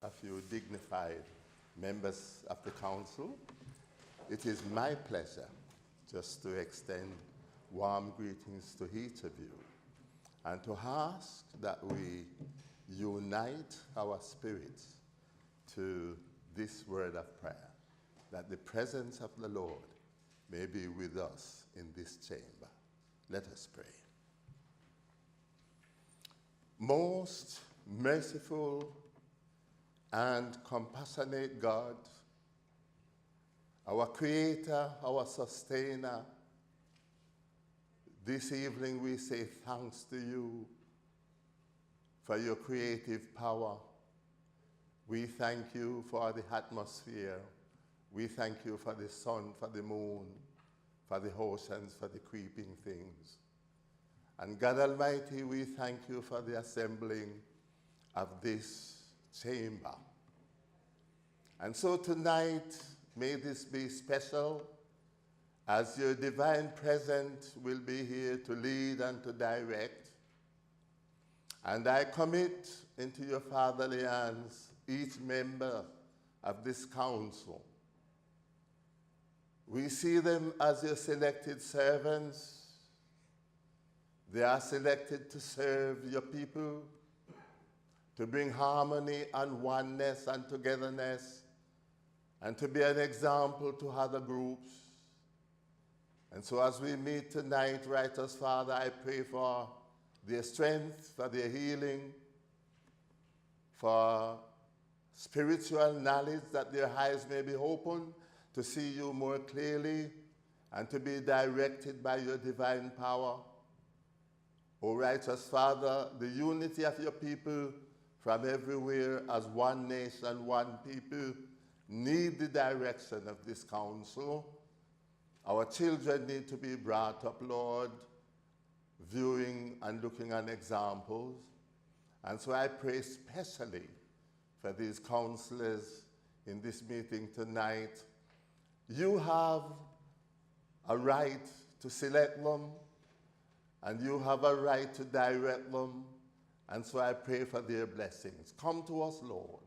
a few dignified members of the council, it is my pleasure just to extend warm greetings to each of you and to ask that we unite our spirits to this word of prayer, that the presence of the Lord may be with us in this chamber. Let us pray. Most merciful and compassionate God, our Creator, our Sustainer, this evening we say thanks to you for your creative power. We thank you for the atmosphere. We thank you for the sun, for the moon, for the oceans, for the creeping things. And God Almighty, we thank you for the assembling of this chamber. And so tonight, may this be special, as your divine presence will be here to lead and to direct. And I commit into your fatherly hands each member of this council. We see them as your selected servants. They are selected to serve your people, to bring harmony and oneness and togetherness, and to be an example to other groups. And so as we meet tonight, righteous Father, I pray for their strength, for their healing, for spiritual knowledge, that their eyes may be open to see you more clearly and to be directed by your divine power. O righteous Father, the unity of your people from everywhere as one nation, one people, need the direction of this council. Our children need to be brought up, Lord, viewing and looking at examples. And so I pray especially for these counselors in this meeting tonight. You have a right to select them, and you have a right to direct them. And so I pray for their blessings. Come to us, Lord,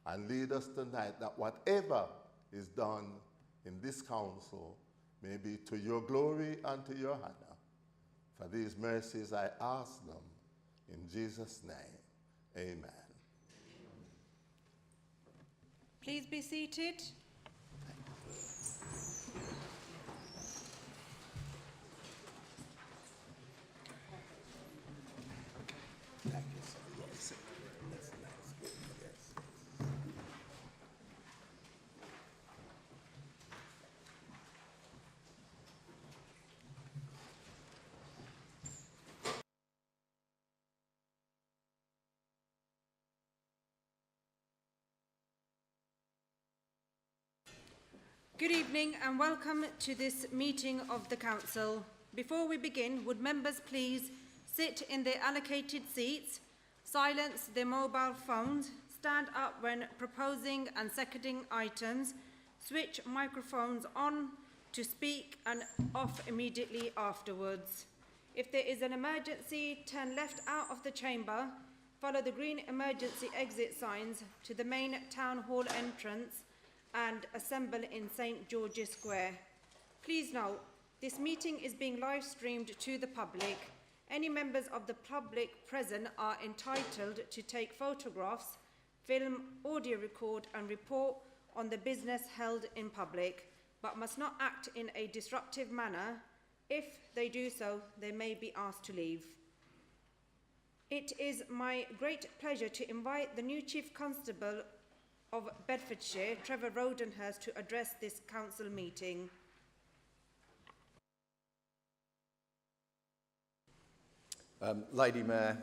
and lead us tonight, that whatever is done in this council may be to your glory and to your honor. For these mercies I ask them in Jesus' name. Amen. Please be seated. Thank you, sir. Yes, that's nice. Good. Yes. Good evening and welcome to this meeting of the Council. Before we begin, would members please sit in their allocated seats, silence their mobile phones, stand up when proposing and seconding items, switch microphones on to speak and off immediately afterwards. If there is an emergency, turn left out of the chamber, follow the green emergency exit signs to the main town hall entrance and assemble in St. George's Square. Please note, this meeting is being live streamed to the public. Any members of the public present are entitled to take photographs, film, audio record and report on the business held in public, but must not act in a disruptive manner. If they do so, they may be asked to leave. It is my great pleasure to invite the new Chief Constable of Bedfordshire, Trevor Rodenhurst, to address this council meeting. Lady Mayor,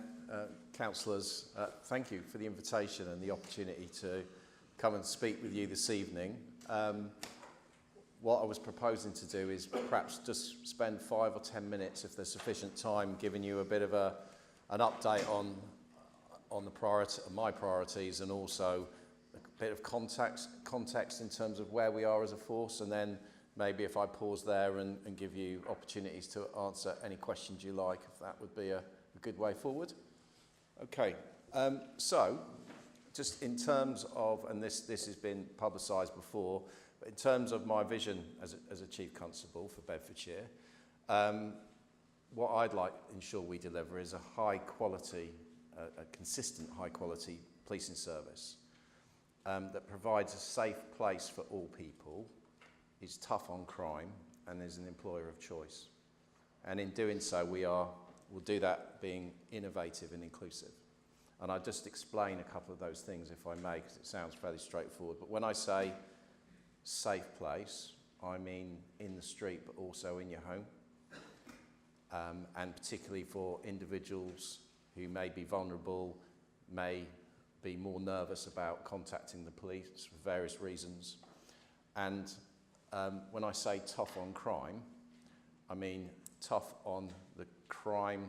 councillors, thank you for the invitation and the opportunity to come and speak with you this evening. What I was proposing to do is perhaps just spend 5 or 10 minutes, if there's sufficient time, giving you a bit of an update on my priorities, and also a bit of context in terms of where we are as a force, and then maybe if I pause there and give you opportunities to answer any questions you like, if that would be a good way forward. Okay, so just in terms of, and this has been publicised before, but in terms of my vision as a Chief Constable for Bedfordshire, what I'd like to ensure we deliver is a high quality, a consistent high quality policing service that provides a safe place for all people, is tough on crime, and is an employer of choice. And in doing so, we'll do that being innovative and inclusive. And I'll just explain a couple of those things, if I may, because it sounds fairly straightforward. But when I say safe place, I mean in the street, but also in your home. And particularly for individuals who may be vulnerable, may be more nervous about contacting the police for various reasons. And when I say tough on crime, I mean tough on the crime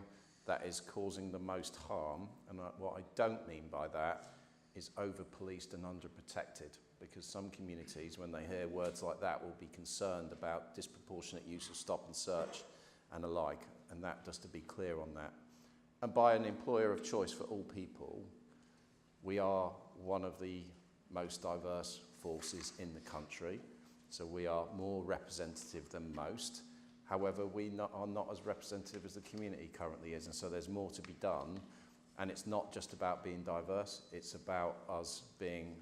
that is causing the most harm. And what I don't mean by that is over-policed and under-protected, because some communities, when they hear words like that, will be concerned about disproportionate use of stop and search and alike, and that, just to be clear on that. And by an employer of choice for all people, we are one of the most diverse forces in the country, so we are more representative than most. However, we are not as representative as the community currently is, and so there's more to be done. And it's not just about being diverse, it's about us being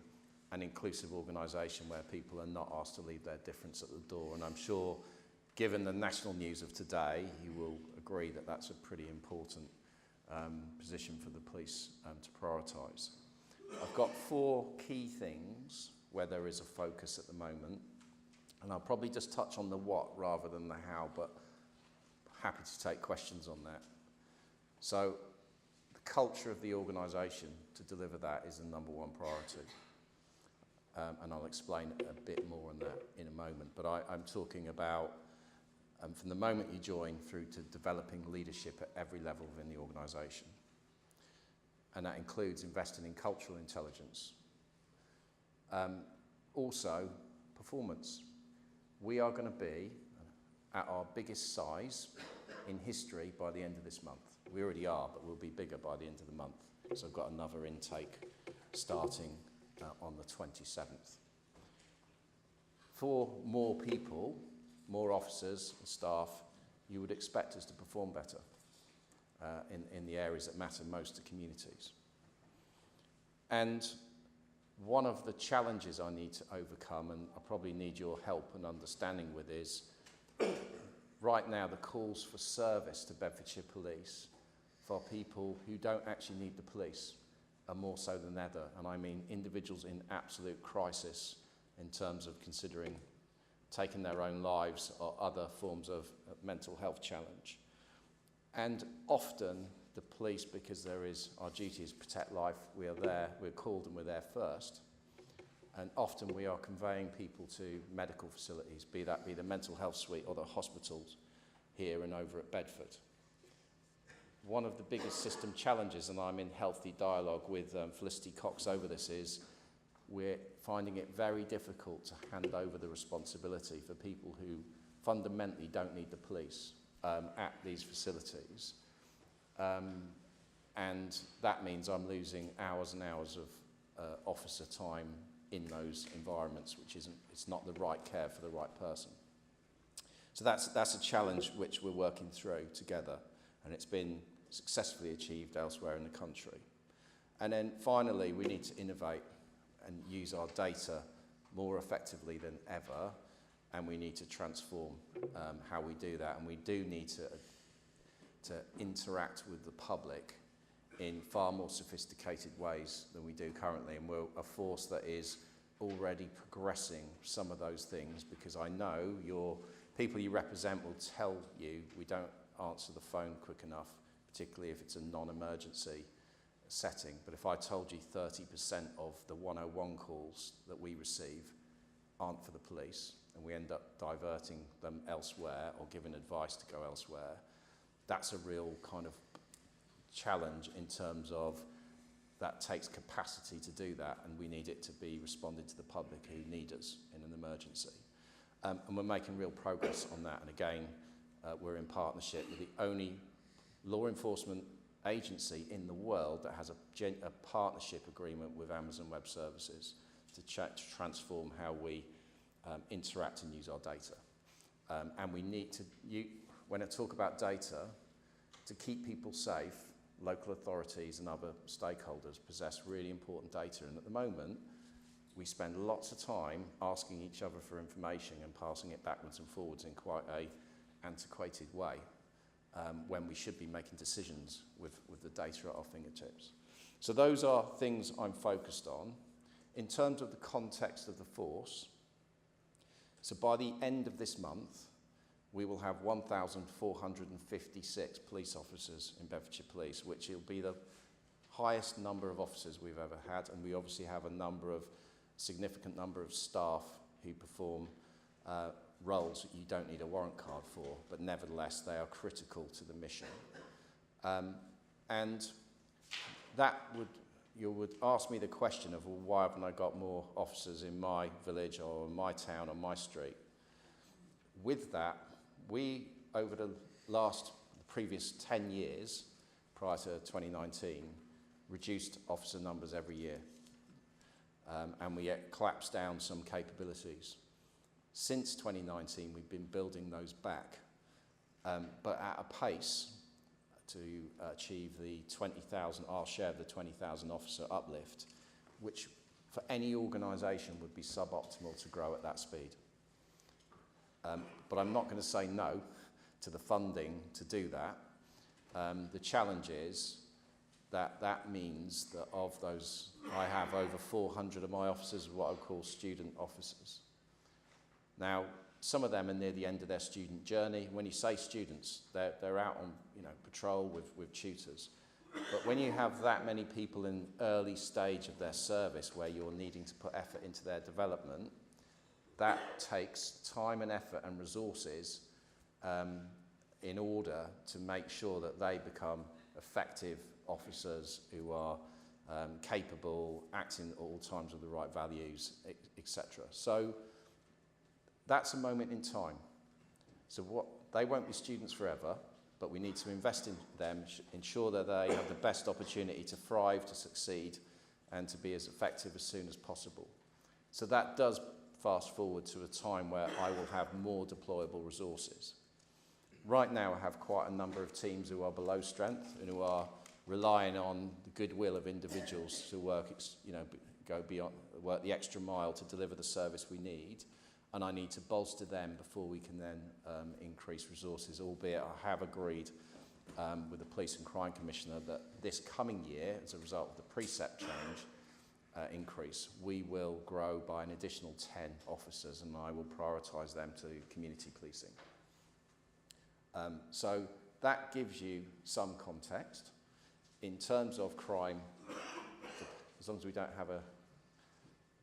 an inclusive organisation where people are not asked to leave their difference at the door. And I'm sure, given the national news of today, you will agree that that's a pretty important position for the police to prioritise. I've got 4 key things where there is a focus at the moment, and I'll probably just touch on the what rather than the how, but happy to take questions on that. So the culture of the organisation to deliver that is the #1 priority. And I'll explain a bit more on that in a moment. But I'm talking about from the moment you join through to developing leadership at every level within the organisation. And that includes investing in cultural intelligence. Also, performance. We are going to be at our biggest size in history by the end of this month. We already are, but we'll be bigger by the end of the month. So I've got another intake starting on the 27th. For more people, more officers and staff, you would expect us to perform better in the areas that matter most to communities. And one of the challenges I need to overcome, and I probably need your help and understanding with, is right now the calls for service to Bedfordshire Police for people who don't actually need the police are more so than ever. And I mean individuals in absolute crisis in terms of considering taking their own lives or other forms of mental health challenge. And often the police, because our duty is protect life, we are there, we're called and we're there first. And often we are conveying people to medical facilities, be that the mental health suite or the hospitals here and over at Bedford. One of the biggest system challenges, and I'm in healthy dialogue with Felicity Cox over this, is we're finding it very difficult to hand over the responsibility for people who fundamentally don't need the police at these facilities. And that means I'm losing hours and hours of officer time in those environments, it's not the right care for the right person. So that's a challenge which we're working through together, and it's been successfully achieved elsewhere in the country. And then finally, we need to innovate and use our data more effectively than ever, and we need to transform how we do that. And we do need to interact with the public in far more sophisticated ways than we do currently. And we're a force that is already progressing some of those things, because I know your people you represent will tell you we don't answer the phone quick enough, particularly if it's a non-emergency setting. But if I told you 30% of the 101 calls that we receive aren't for the police, and we end up diverting them elsewhere or giving advice to go elsewhere, that's a real kind of challenge in terms of that takes capacity to do that, and we need it to be responded to the public who need us in an emergency. And we're making real progress on that. And again, we're in partnership with the only law enforcement agency in the world that has a partnership agreement with Amazon Web Services to transform how we interact and use our data. And we need to, when I talk about data, to keep people safe, local authorities and other stakeholders possess really important data. And at the moment, we spend lots of time asking each other for information and passing it backwards and forwards in quite a antiquated way, when we should be making decisions with the data at our fingertips. So those are things I'm focused on. In terms of the context of the force, so by the end of this month, we will have 1,456 police officers in Bedfordshire Police, which will be the highest number of officers we've ever had, and we obviously have a significant number of staff who perform roles that you don't need a warrant card for, but nevertheless they are critical to the mission. And that you would ask me the question of, well, why haven't I got more officers in my village or my town or my street? With that, we, over the previous 10 years, prior to 2019, reduced officer numbers every year. And we collapsed down some capabilities. Since 2019, we've been building those back, but at a pace to achieve the 20,000, our share of the 20,000 officer uplift, which for any organisation would be suboptimal to grow at that speed. But I'm not going to say no to the funding to do that. The challenge is that means that of those, I have over 400 of my officers, what I call student officers. Now, some of them are near the end of their student journey. When you say students, they're out on patrol with tutors. But when you have that many people in early stage of their service where you're needing to put effort into their development, that takes time and effort and resources in order to make sure that they become effective officers who are capable, acting at all times with the right values, etc. So that's a moment in time. So they won't be students forever, but we need to invest in them, ensure that they have the best opportunity to thrive, to succeed, and to be as effective as soon as possible. So that does fast forward to a time where I will have more deployable resources. Right now I have quite a number of teams who are below strength and who are relying on the goodwill of individuals to work, go beyond, work the extra mile to deliver the service we need, and I need to bolster them before we can then increase resources, albeit I have agreed with the Police and Crime Commissioner that this coming year, as a result of the precept change increase, we will grow by an additional 10 officers, and I will prioritise them to community policing. So that gives you some context. In terms of crime, as long as we don't have a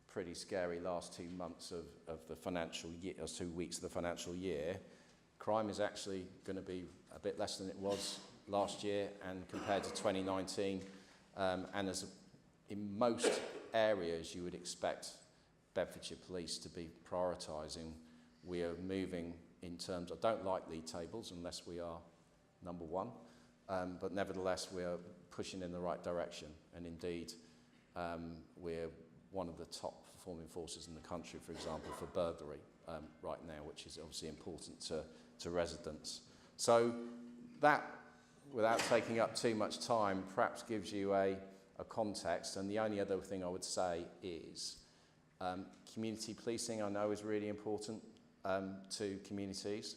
pretty scary last 2 months of the financial year, or 2 weeks of the financial year, crime is actually going to be a bit less than it was last year and compared to 2019. And in most areas you would expect Bedfordshire Police to be prioritising, we are moving in terms, I don't like league tables unless we are number one, but nevertheless we are pushing in the right direction, and indeed we're one of the top performing forces in the country, for example, for burglary right now, which is obviously important to residents. So that, without taking up too much time, perhaps gives you a context. And the only other thing I would say is community policing, I know, is really important to communities.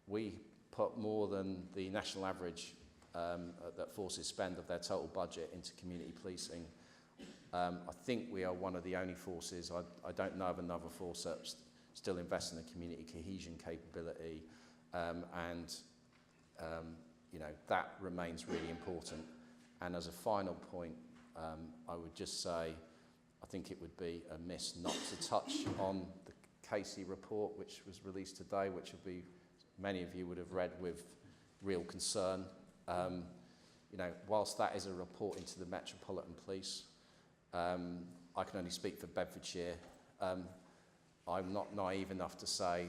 We put more than the national average that forces spend of their total budget into community policing. I think we are one of the only forces, I don't know of another force that still invests in a community cohesion capability, and that remains really important. And as a final point, I would just say I think it would be amiss not to touch on the Casey report, which was released today, which will be, many of you would have read with real concern. Whilst that is a report into the Metropolitan Police, I can only speak for Bedfordshire. I'm not naive enough to say,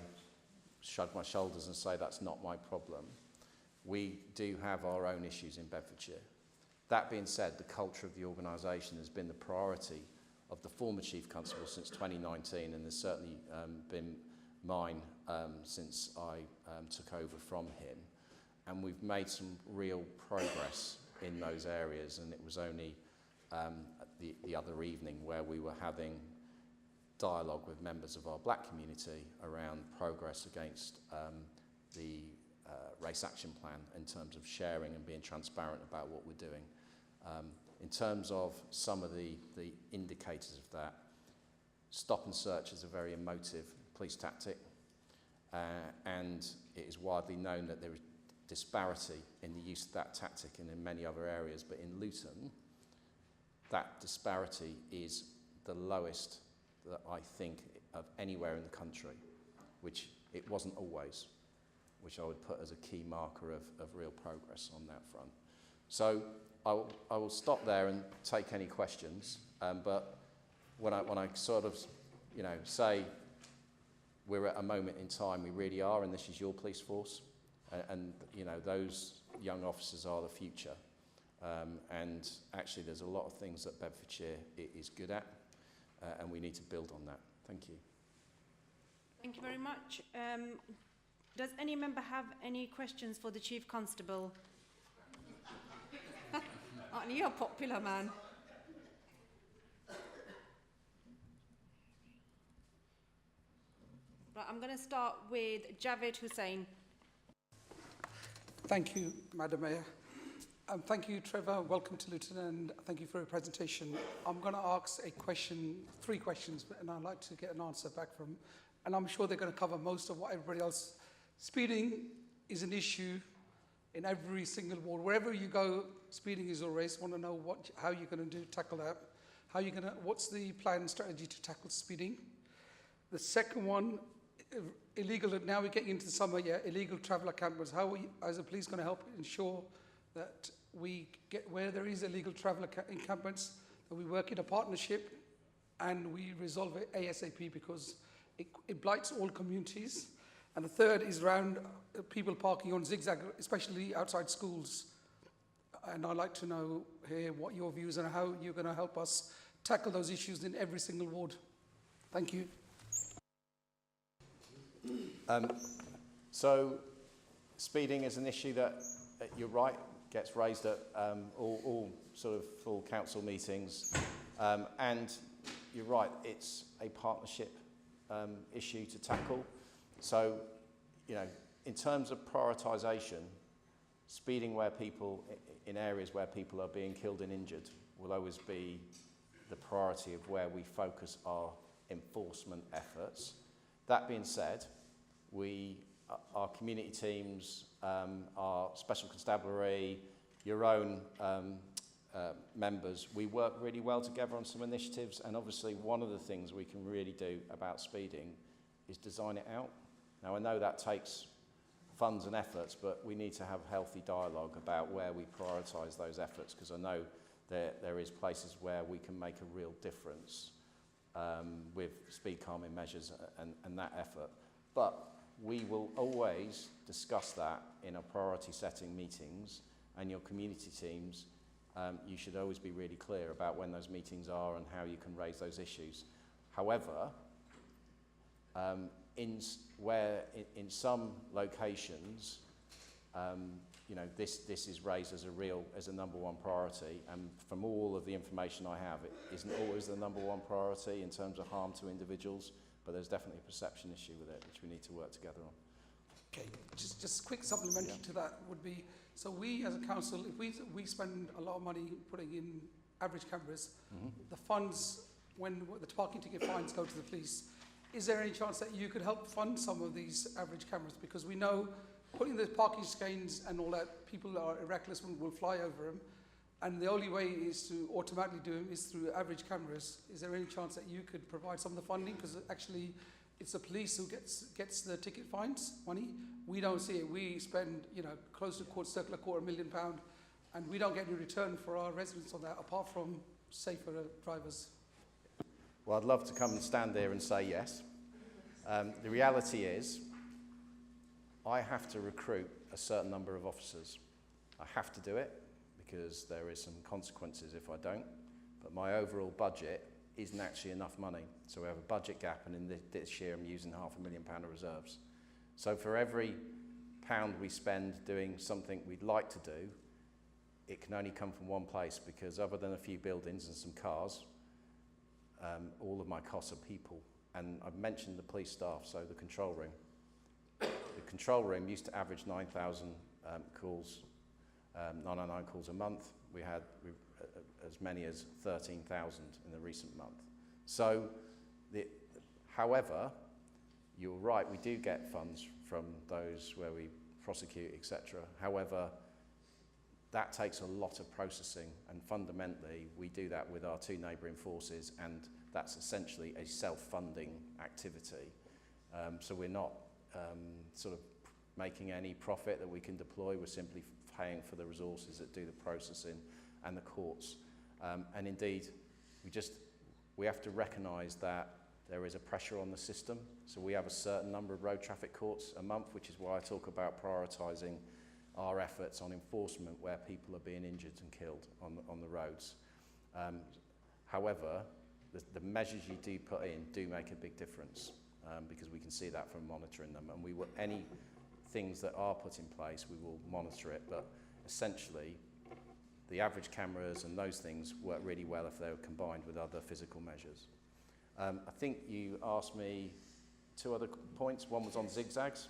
shrug my shoulders and say that's not my problem. We do have our own issues in Bedfordshire. That being said, the culture of the organisation has been the priority of the former Chief Constable since 2019, and has certainly been mine since I took over from him. And we've made some real progress in those areas, and it was only the other evening where we were having dialogue with members of our black community around progress against the race action plan in terms of sharing and being transparent about what we're doing. In terms of some of the indicators of that, stop and search is a very emotive police tactic, and it is widely known that there is disparity in the use of that tactic and in many other areas, but in Luton, that disparity is the lowest that I think of anywhere in the country, which it wasn't always, which I would put as a key marker of real progress on that front. So I will stop there and take any questions, but when I sort of, say we're at a moment in time, we really are, and this is your police force, and those young officers are the future. And actually there's a lot of things that Bedfordshire is good at, and we need to build on that. Thank you. Thank you very much. Does any member have any questions for the Chief Constable? Aren't you a popular man? Right, I'm going to start with Javed Hussain. Thank you, Madam Mayor. Thank you, Trevor. Welcome to Luton, and thank you for your presentation. I'm going to ask three questions, and I'd like to get an answer back from, and I'm sure they're going to cover most of what everybody else. Speeding is an issue in every single ward. Wherever you go, speeding is always. Want to know how you're going to tackle that. What's the plan and strategy to tackle speeding? The second one, illegal. Now we're getting into the summer. Illegal traveller campers. How are you, as a police, going to help ensure that we get where there is illegal traveller encampments, that we work in a partnership and we resolve it ASAP, because it blights all communities. And the third is around people parking on zigzag, especially outside schools. And I'd like to know here what your views are and how you're going to help us tackle those issues in every single ward. Thank you. So speeding is an issue that, you're right, gets raised at all sort of full council meetings. And you're right, it's a partnership issue to tackle. So, in terms of prioritisation, speeding in areas where people are being killed and injured will always be the priority of where we focus our enforcement efforts. That being said, our community teams, our special constabulary, your own members, we work really well together on some initiatives, and obviously one of the things we can really do about speeding is design it out. Now, I know that takes funds and efforts, but we need to have healthy dialogue about where we prioritise those efforts, because I know there is places where we can make a real difference with speed calming measures and that effort. But we will always discuss that in our priority setting meetings, and your community teams, you should always be really clear about when those meetings are and how you can raise those issues. However, in some locations, this is raised as a number one priority, and from all of the information I have, it isn't always the number one priority in terms of harm to individuals, but there's definitely a perception issue with it, which we need to work together on. Okay, just quick supplementary to that would be, so we as a council, if we spend a lot of money putting in average cameras, the funds, when the parking ticket fines go to the police, is there any chance that you could help fund some of these average cameras? Because we know putting the parking skeins and all that, people are reckless and will fly over them, and the only way is to automatically do them is through average cameras. Is there any chance that you could provide some of the funding? Because actually it's the police who gets the ticket fines money. We don't see it. We spend close to circa £250,000, and we don't get any return for our residents on that, apart from safer drivers. Well, I'd love to come and stand there and say yes. The reality is, I have to recruit a certain number of officers. I have to do it because there is some consequences if I don't. But my overall budget isn't actually enough money. So we have a budget gap, and in this year I'm using £500,000 of reserves. So for every pound we spend doing something we'd like to do, it can only come from one place, because other than a few buildings and some cars, all of my costs are people. And I've mentioned the police staff, so the control room. The control room used to average 9,000 calls, 999 calls a month. We had as many as 13,000 in the recent month. So, however, you're right, we do get funds from those where we prosecute, etc. However, that takes a lot of processing, and fundamentally we do that with our two neighbouring forces, and that's essentially a self-funding activity. So we're not sort of making any profit that we can deploy. We're simply paying for the resources that do the processing and the courts. And indeed, we have to recognise that there is a pressure on the system. So we have a certain number of road traffic courts a month, which is why I talk about prioritising our efforts on enforcement where people are being injured and killed on the roads. However, the measures you do put in do make a big difference, because we can see that from monitoring them, and any things that are put in place, we will monitor it, but essentially the average cameras and those things work really well if they're combined with other physical measures. I think you asked me two other points. One was on zigzags.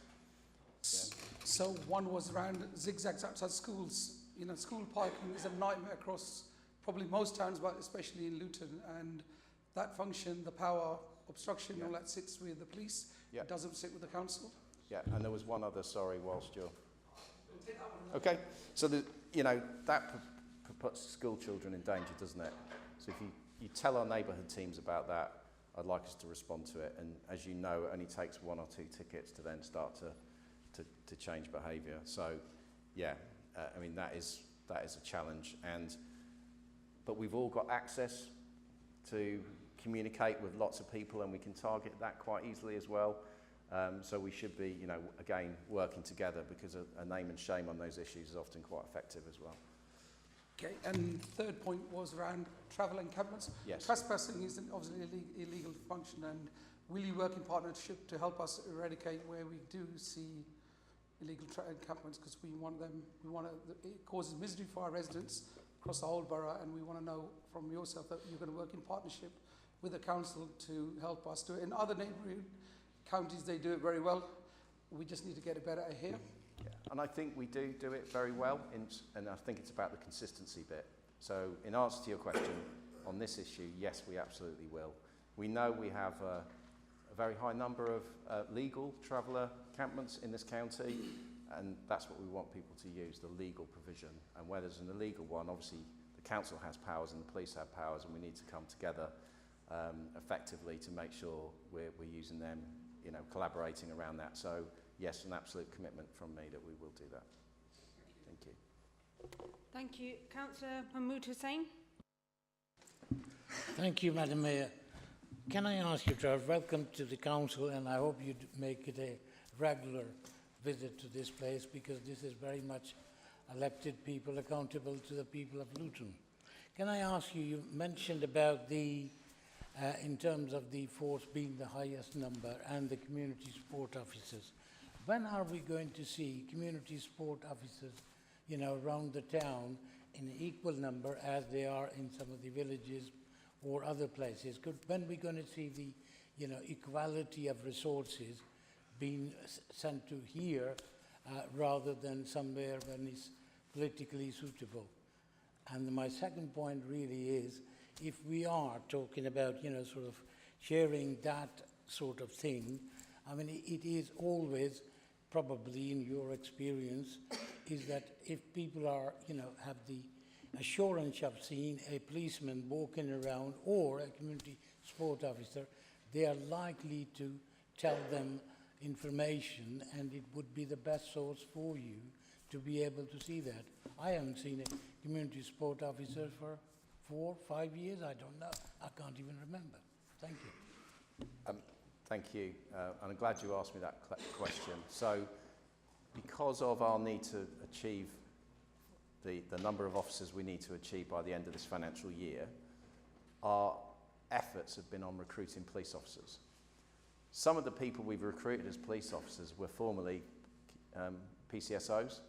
Yeah. So one was around zigzags outside schools. You know, school parking is a nightmare across probably most towns, but especially in Luton. And that function, the power obstruction, all that sits with the police. Yeah. It doesn't sit with the council. Yeah, and there was one other, sorry, whilst you're... Okay, so that puts school children in danger, doesn't it? So if you tell our neighbourhood teams about that, I'd like us to respond to it. And as you know, it only takes one or two tickets to then start to change behaviour. So, yeah, I mean, that is a challenge. But we've all got access to communicate with lots of people, and we can target that quite easily as well. So we should be, again, working together, because a name and shame on those issues is often quite effective as well. Okay, and third point was around travel encampments. Yes. Trespassing is obviously an illegal function, and will you work in partnership to help us eradicate where we do see illegal encampments, because it causes misery for our residents across the whole borough, and we want to know from yourself that you're going to work in partnership with the council to help us do it. In other neighbouring counties, they do it very well. We just need to get it better here. Yeah. And I think we do it very well, and I think it's about the consistency bit. So in answer to your question on this issue, yes, we absolutely will. We know we have a very high number of legal traveller encampments in this county, and that's what we want people to use, the legal provision. And where there's an illegal one, obviously the council has powers and the police have powers, and we need to come together effectively to make sure we're using them, collaborating around that. So yes, an absolute commitment from me that we will do that. Thank you. Thank you. Councillor Mahmood Hussain. Thank you, Madam Mayor. Can I ask you, Trevor, welcome to the council, and I hope you make it a regular visit to this place, because this is very much elected people accountable to the people of Luton. Can I ask you, you mentioned about the in terms of the force being the highest number and the community support officers. When are we going to see community support officers, around the town in equal number as they are in some of the villages or other places? When are we going to see the, equality of resources being sent to here rather than somewhere when it's politically suitable? And my second point really is, if we are talking about, sort of sharing that sort of thing, I mean, it is always, probably in your experience, is that if people are, have the assurance of seeing a policeman walking around or a community support officer, they are likely to tell them information, and it would be the best source for you to be able to see that. I haven't seen a community support officer for 4 or 5 years, I don't know. I can't even remember. Thank you. Thank you, and I'm glad you asked me that question. So, because of our need to achieve the number of officers we need to achieve by the end of this financial year, our efforts have been on recruiting police officers. Some of the people we've recruited as police officers were formerly PCSOs,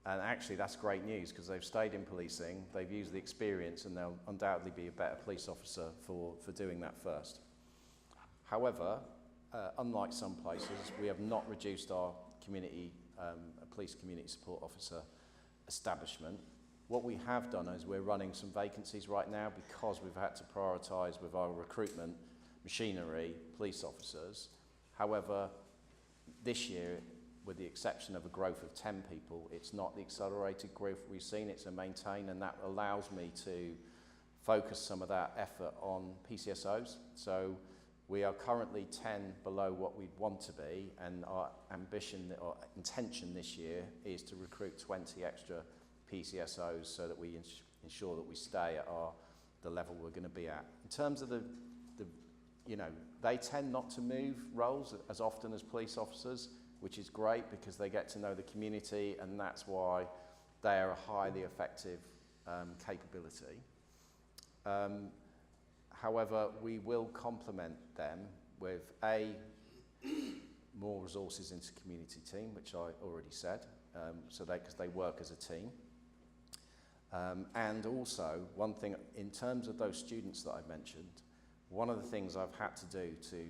and actually that's great news because they've stayed in policing, they've used the experience, and they'll undoubtedly be a better police officer for doing that first. However, unlike some places, we have not reduced our police community support officer establishment. What we have done is we're running some vacancies right now because we've had to prioritise with our recruitment machinery police officers. However, this year, with the exception of a growth of 10 people, it's not the accelerated growth we've seen, it's a maintain, and that allows me to focus some of that effort on PCSOs. So we are currently 10 below what we'd want to be, and our ambition or intention this year is to recruit 20 extra PCSOs so that we ensure that we stay at the level we're going to be at. In terms of they tend not to move roles as often as police officers, which is great because they get to know the community, and that's why they are a highly effective capability. However, we will complement them with more resources into community team, which I already said, because they work as a team. And also, one thing, in terms of those students that I mentioned, one of the things I've had to do to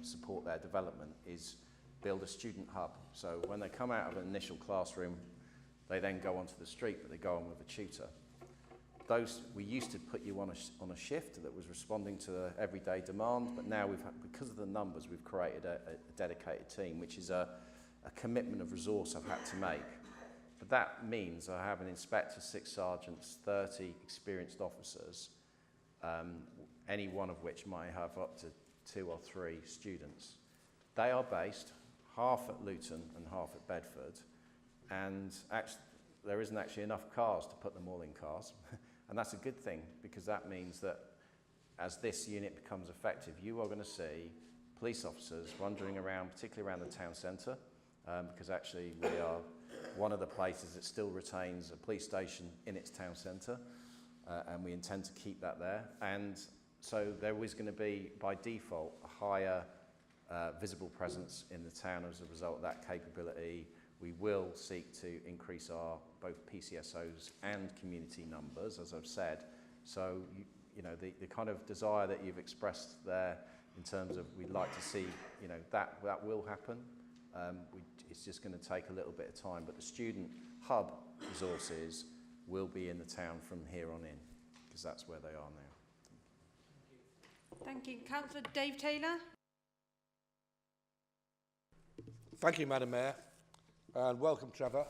support their development is build a student hub. So when they come out of an initial classroom, they then go onto the street, but they go on with a tutor. We used to put you on a shift that was responding to the everyday demand, but now because of the numbers, we've created a dedicated team, which is a commitment of resource I've had to make. But that means I have an inspector, 6 sergeants, 30 experienced officers, any one of which might have up to 2 or 3 students. They are based half at Luton and half at Bedford, and actually, there isn't actually enough cars to put them all in cars. And that's a good thing, because that means that as this unit becomes effective, you are going to see police officers wandering around, particularly around the town centre, because actually we are one of the places that still retains a police station in its town centre, and we intend to keep that there. And so there is going to be, by default, a higher visible presence in the town as a result of that capability. We will seek to increase our both PCSOs and community numbers, as I've said. So, the kind of desire that you've expressed there in terms of we'd like to see, that will happen. It's just going to take a little bit of time, but the student hub resources will be in the town from here on in, because that's where they are now. Thank you. Councillor Dave Taylor. Thank you, Madam Mayor. And welcome, Trevor.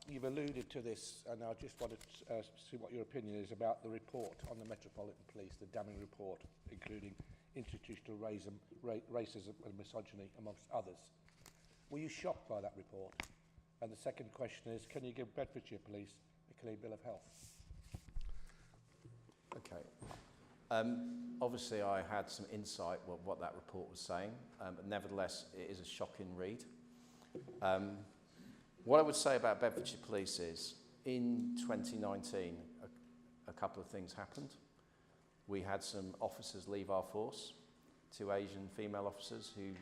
You've alluded to this, and I just wanted to see what your opinion is about the report on the Metropolitan Police, the damning report, including institutional racism and misogyny, amongst others. Were you shocked by that report? And the second question is, can you give Bedfordshire Police a clean bill of health? Okay. Obviously, I had some insight on what that report was saying, but nevertheless, it is a shocking read. What I would say about Bedfordshire Police is, in 2019, a couple of things happened. We had some officers leave our force, 2 Asian female officers who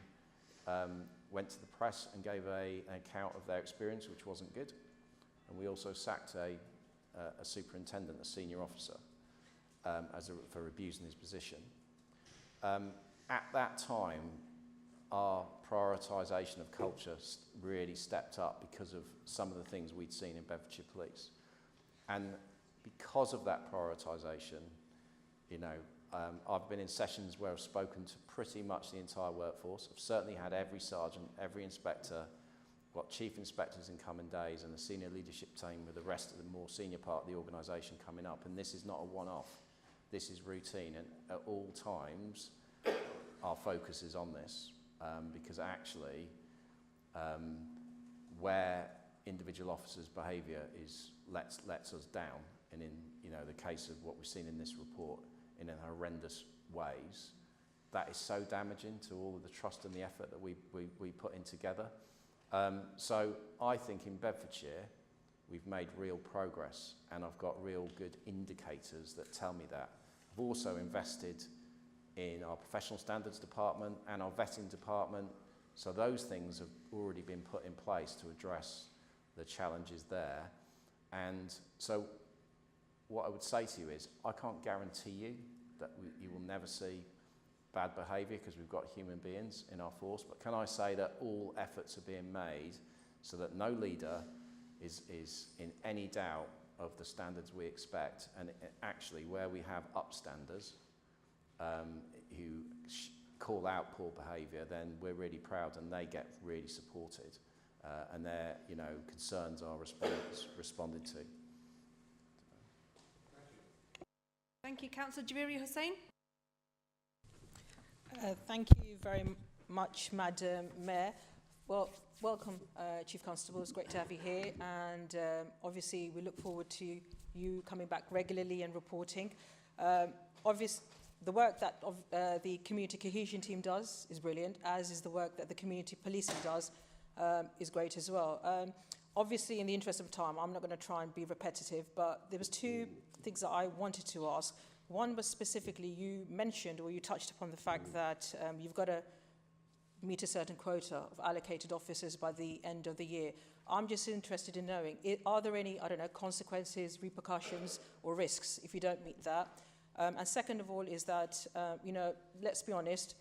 went to the press and gave an account of their experience, which wasn't good. And we also sacked a superintendent, a senior officer, for abusing his position. At that time, our prioritisation of culture really stepped up because of some of the things we'd seen in Bedfordshire Police. And because of that prioritisation, I've been in sessions where I've spoken to pretty much the entire workforce. I've certainly had every sergeant, every inspector, got chief inspectors in coming days, and a senior leadership team with the rest of the more senior part of the organisation coming up. And this is not a one-off. This is routine, and at all times, our focus is on this. Because actually, where individual officers' behaviour lets us down, and in the case of what we've seen in this report, in horrendous ways, that is so damaging to all of the trust and the effort that we put in together. So I think in Bedfordshire, we've made real progress, and I've got real good indicators that tell me that. I've also invested in our professional standards department and our vetting department, so those things have already been put in place to address the challenges there. And so what I would say to you is, I can't guarantee you that you will never see bad behaviour, because we've got human beings in our force, but can I say that all efforts are being made so that no leader is in any doubt of the standards we expect, and actually where we have upstanders who call out poor behaviour, then we're really proud and they get really supported, and their concerns are responded to. Thank you. Councillor Jabiri Hussain. Thank you very much, Madam Mayor. Well, welcome, Chief Constable. It's great to have you here, and obviously we look forward to you coming back regularly and reporting. The work that the community cohesion team does is brilliant, as is the work that the community policing does is great as well. Obviously, in the interest of time, I'm not going to try and be repetitive, but there was two things that I wanted to ask. One was specifically, you mentioned or you touched upon the fact that you've got to meet a certain quota of allocated officers by the end of the year. I'm just interested in knowing, are there any, consequences, repercussions or risks if you don't meet that? And second of all is that, let's be honest,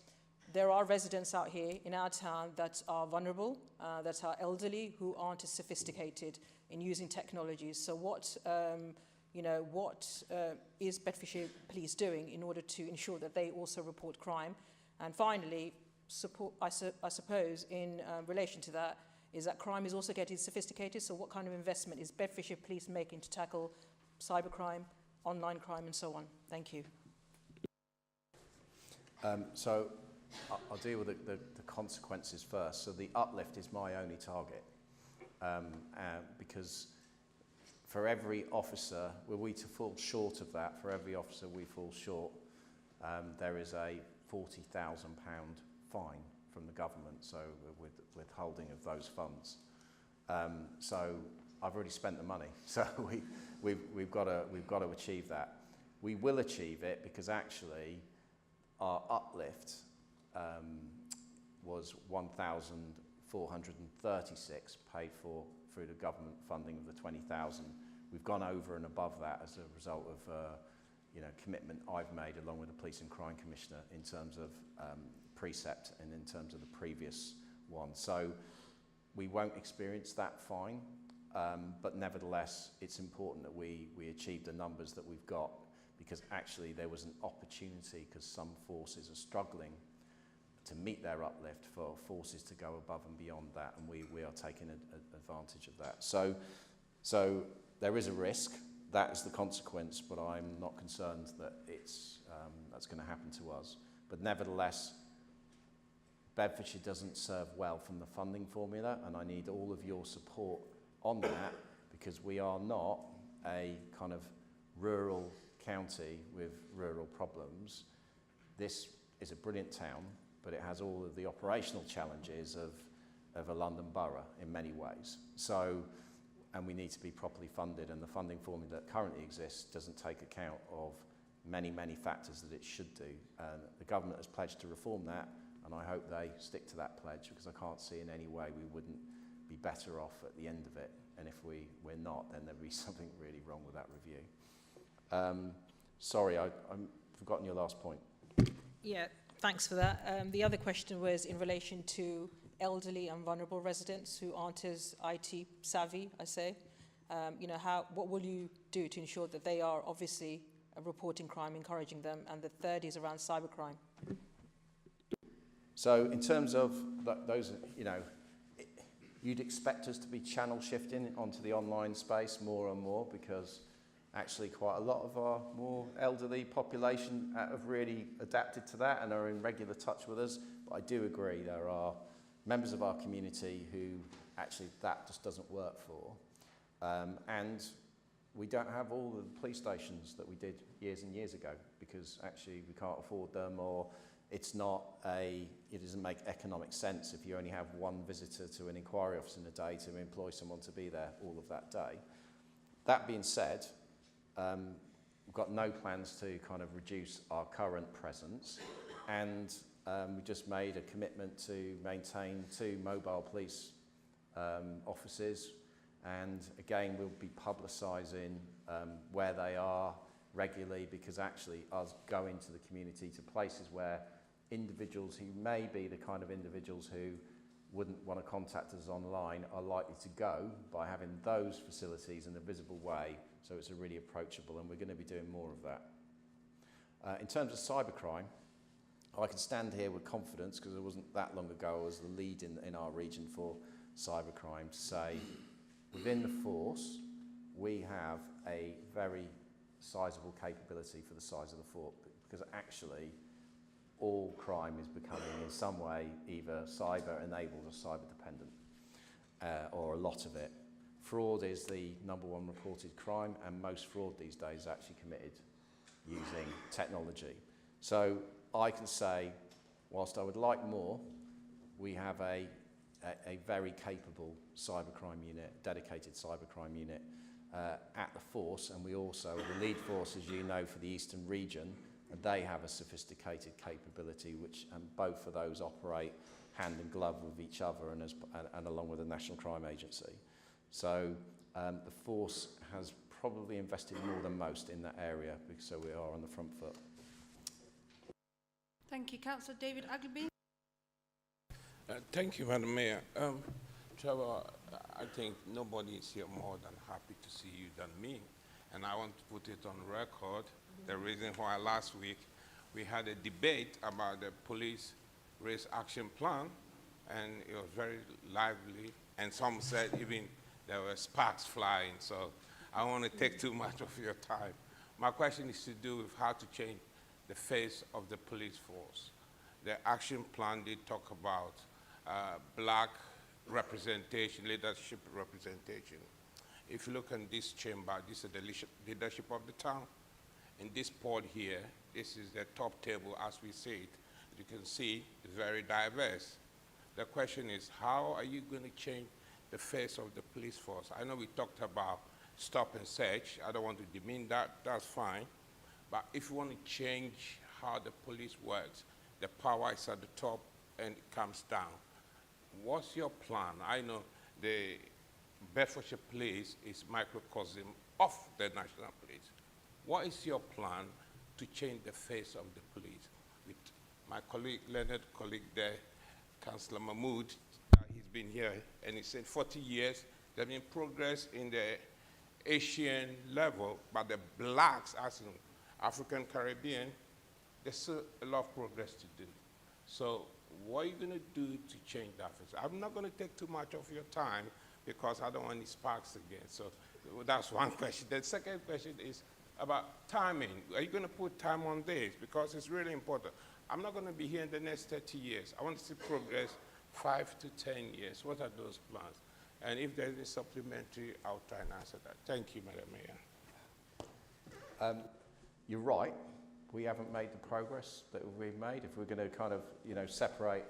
there are residents out here in our town that are vulnerable, that are elderly, who aren't as sophisticated in using technologies. So what is Bedfordshire Police doing in order to ensure that they also report crime? And finally, I suppose in relation to that, is that crime is also getting sophisticated. So what kind of investment is Bedfordshire Police making to tackle cybercrime, online crime and so on? Thank you. So I'll deal with the consequences first. So the uplift is my only target, because for every officer, were we to fall short of that, for every officer we fall short, there is a £40,000 fine from the government, so with withholding of those funds. So I've already spent the money, so we've got to achieve that. We will achieve it because actually our uplift was 1,436 paid for through the government funding of the 20,000. We've gone over and above that as a result of commitment I've made along with the Police and Crime Commissioner in terms of precept and in terms of the previous one. So we won't experience that fine, but nevertheless it's important that we achieve the numbers that we've got, because actually there was an opportunity, because some forces are struggling to meet their uplift, for forces to go above and beyond that, and we are taking advantage of that. So there is a risk, that is the consequence, but I'm not concerned that that's going to happen to us. But nevertheless, Bedfordshire doesn't serve well from the funding formula, and I need all of your support on that, because we are not a kind of rural county with rural problems. This is a brilliant town, but it has all of the operational challenges of a London borough in many ways. So, and we need to be properly funded, and the funding formula that currently exists doesn't take account of many, many factors that it should do. And the government has pledged to reform that, and I hope they stick to that pledge, because I can't see in any way we wouldn't be better off at the end of it. And if we're not, then there'd be something really wrong with that review. Sorry, I've forgotten your last point. Yeah, thanks for that. The other question was in relation to elderly and vulnerable residents who aren't as IT savvy, I say. What will you do to ensure that they are obviously reporting crime, encouraging them? And the third is around cybercrime. So in terms of those, you'd expect us to be channel shifting onto the online space more and more, because actually quite a lot of our more elderly population have really adapted to that and are in regular touch with us. But I do agree there are members of our community who actually that just doesn't work for. And we don't have all the police stations that we did years and years ago, because actually we can't afford them, or it doesn't make economic sense if you only have one visitor to an inquiry office in a day to employ someone to be there all of that day. That being said, we've got no plans to kind of reduce our current presence, and we just made a commitment to maintain 2 mobile police offices, and again we'll be publicising where they are regularly, because actually us going to the community to places where individuals who may be the kind of individuals who wouldn't want to contact us online are likely to go by having those facilities in a visible way, so it's a really approachable, and we're going to be doing more of that. In terms of cybercrime, I can stand here with confidence, because it wasn't that long ago I was the lead in our region for cybercrime, to say within the force we have a very sizable capability for the size of the fort, because actually all crime is becoming in some way either cyber enabled or cyber dependent, or a lot of it. Fraud is the #1 reported crime, and most fraud these days is actually committed using technology. So I can say, whilst I would like more, we have a very capable cybercrime unit, dedicated cybercrime unit at the force, and we also, the lead force, as you know, for the Eastern region, and they have a sophisticated capability, which, and both of those operate hand in glove with each other and along with the National Crime Agency. So the force has probably invested more than most in that area, so we are on the front foot. Thank you. Councillor David Agleby. Thank you, Madam Mayor. Trevor, I think nobody is here more than happy to see you than me. And I want to put it on record, the reason why last week we had a debate about the police race action plan, and it was very lively, and some said even there were sparks flying, so I don't want to take too much of your time. My question is to do with how to change the face of the police force. The action plan did talk about black representation, leadership representation. If you look in this chamber, this is the leadership of the town. In this pod here, this is the top table as we see it. You can see it's very diverse. The question is, how are you going to change the face of the police force? I know we talked about stop and search. I don't want to demean that, that's fine. But if you want to change how the police works, the power is at the top and it comes down. What's your plan? I know the Bedfordshire Police is microcosm of the National Police. What is your plan to change the face of the police? With my colleague, learned colleague there, Councillor Mahmood, he's been here, and he said 40 years, there's been progress in the Asian level, but the blacks, as in African Caribbean, there's still a lot of progress to do. So what are you going to do to change that face? I'm not going to take too much of your time because I don't want any sparks again. So that's one question. The second question is about timing. Are you going to put time on this? Because it's really important. I'm not going to be here in the next 30 years. I want to see progress 5 to 10 years. What are those plans? And if there's a supplementary, I'll try and answer that. Thank you, Madam Mayor. You're right. We haven't made the progress that we've made. If we're going to kind of, separate,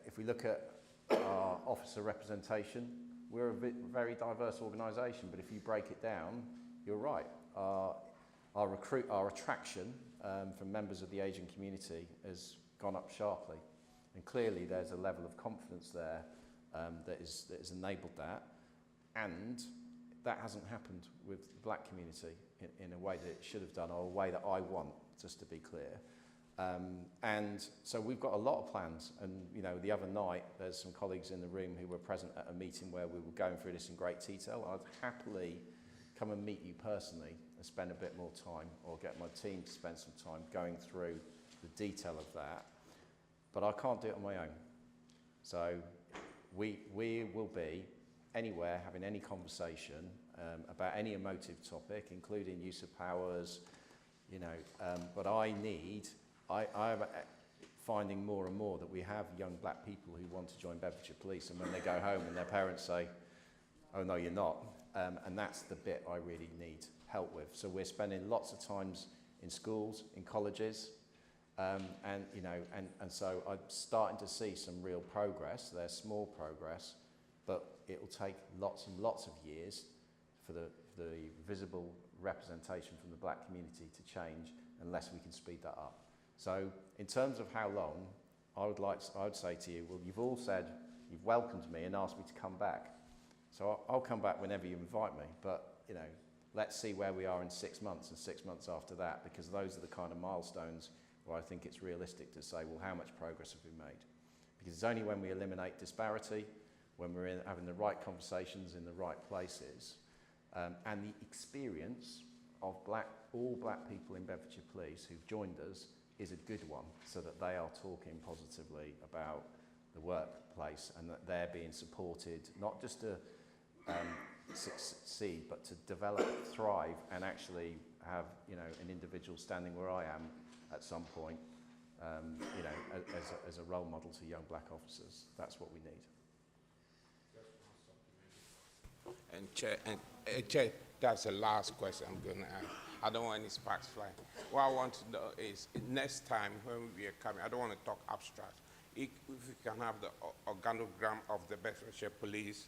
if we look at our officer representation, we're a very diverse organisation, but if you break it down, you're right. Our attraction from members of the Asian community has gone up sharply. And clearly there's a level of confidence there that has enabled that. And that hasn't happened with the black community in a way that it should have done, or a way that I want, just to be clear. And so we've got a lot of plans. And the other night, there's some colleagues in the room who were present at a meeting where we were going through this in great detail. I'd happily come and meet you personally and spend a bit more time, or get my team to spend some time going through the detail of that. But I can't do it on my own. So we will be anywhere having any conversation about any emotive topic, including use of powers, but I'm finding more and more that we have young black people who want to join Bedfordshire Police, and when they go home and their parents say, oh no, you're not, and that's the bit I really need help with. So we're spending lots of times in schools, in colleges, and so I'm starting to see some real progress. There's small progress, but it will take lots and lots of years for the visible representation from the black community to change unless we can speed that up. So in terms of how long, I would say to you, well, you've all said, you've welcomed me and asked me to come back. So I'll come back whenever you invite me, but you know, let's see where we are in 6 months and 6 months after that, because those are the kind of milestones where I think it's realistic to say, well, how much progress have we made? Because it's only when we eliminate disparity, when we're having the right conversations in the right places, and the experience of all black people in Bedfordshire Police who've joined us is a good one, so that they are talking positively about the workplace and that they're being supported, not just to succeed, but to develop, thrive, and actually have, you know, an individual standing where I am at some point, you know, as a role model to young black officers. That's what we need. And Chair, that's the last question I'm going to ask. I don't want any sparks flying. What I want to know is, next time when we are coming, I don't want to talk abstract. If we can have the organogram of the Bedfordshire Police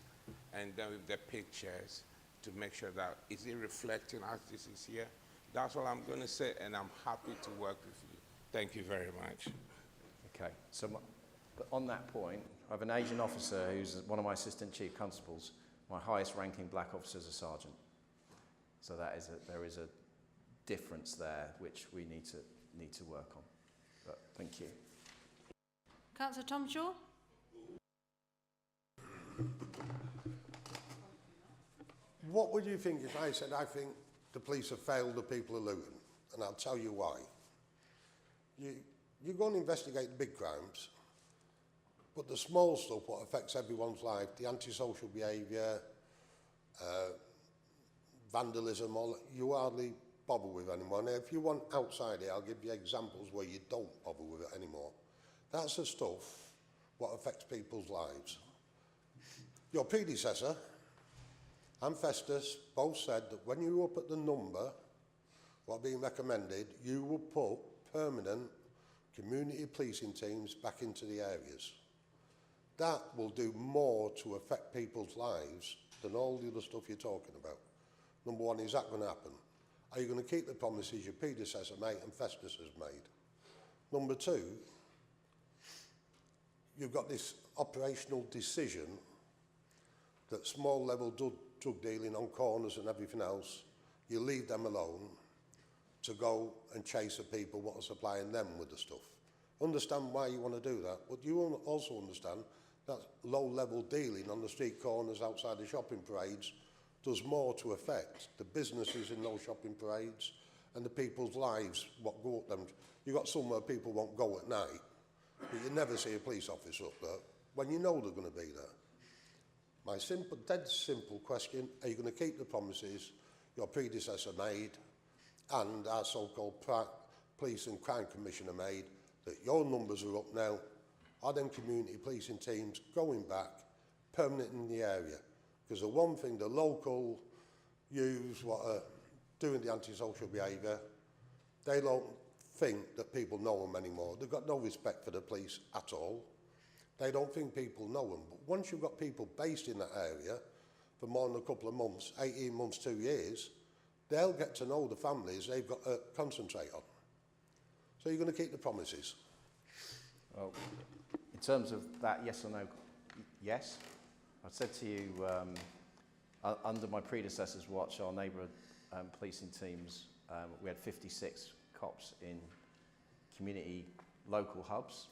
and then with the pictures to make sure that is it reflecting as this is here. That's all I'm going to say, and I'm happy to work with you. Thank you very much. Okay, so but on that point, I have an Asian officer who's one of my assistant chief constables. My highest ranking black officer is a sergeant. So there is a difference there which we need to work on. But thank you. Councillor Tom Shaw. What would you think if I said I think the police have failed the people of Luton? And I'll tell you why. You go and investigate the big crimes, but the small stuff, what affects everyone's life, the antisocial behaviour, vandalism, all that, you hardly bother with anymore. Now, if you want outside it, I'll give you examples where you don't bother with it anymore. That's the stuff what affects people's lives. Your predecessor and Festus both said that when you were up at the number, what being recommended, you would put permanent community policing teams back into the areas. That will do more to affect people's lives than all the other stuff you're talking about. Number one, is that going to happen? Are you going to keep the promises your predecessor made and Festus has made? Number two, you've got this operational decision that small level drug dealing on corners and everything else, you leave them alone to go and chase the people what are supplying them with the stuff. Understand why you want to do that, but you also understand that low level dealing on the street corners outside the shopping parades does more to affect the businesses in those shopping parades and the people's lives what go up them. You've got somewhere people won't go at night, but you never see a police officer up there when you know they're going to be there. My simple, dead simple question, are you going to keep the promises your predecessor made and our so-called police and crime commissioner made, that your numbers are up now? Are them community policing teams going back permanent in the area? Because the one thing the local youths what are doing the antisocial behaviour, they don't think that people know them anymore. They've got no respect for the police at all. They don't think people know them. But once you've got people based in that area for more than a couple of months, 18 months, 2 years, they'll get to know the families they've got to concentrate on. So you're going to keep the promises? Well, in terms of that, yes or no, yes. I said to you, under my predecessor's watch, our neighbourhood policing teams, we had 56 cops in community local hubs.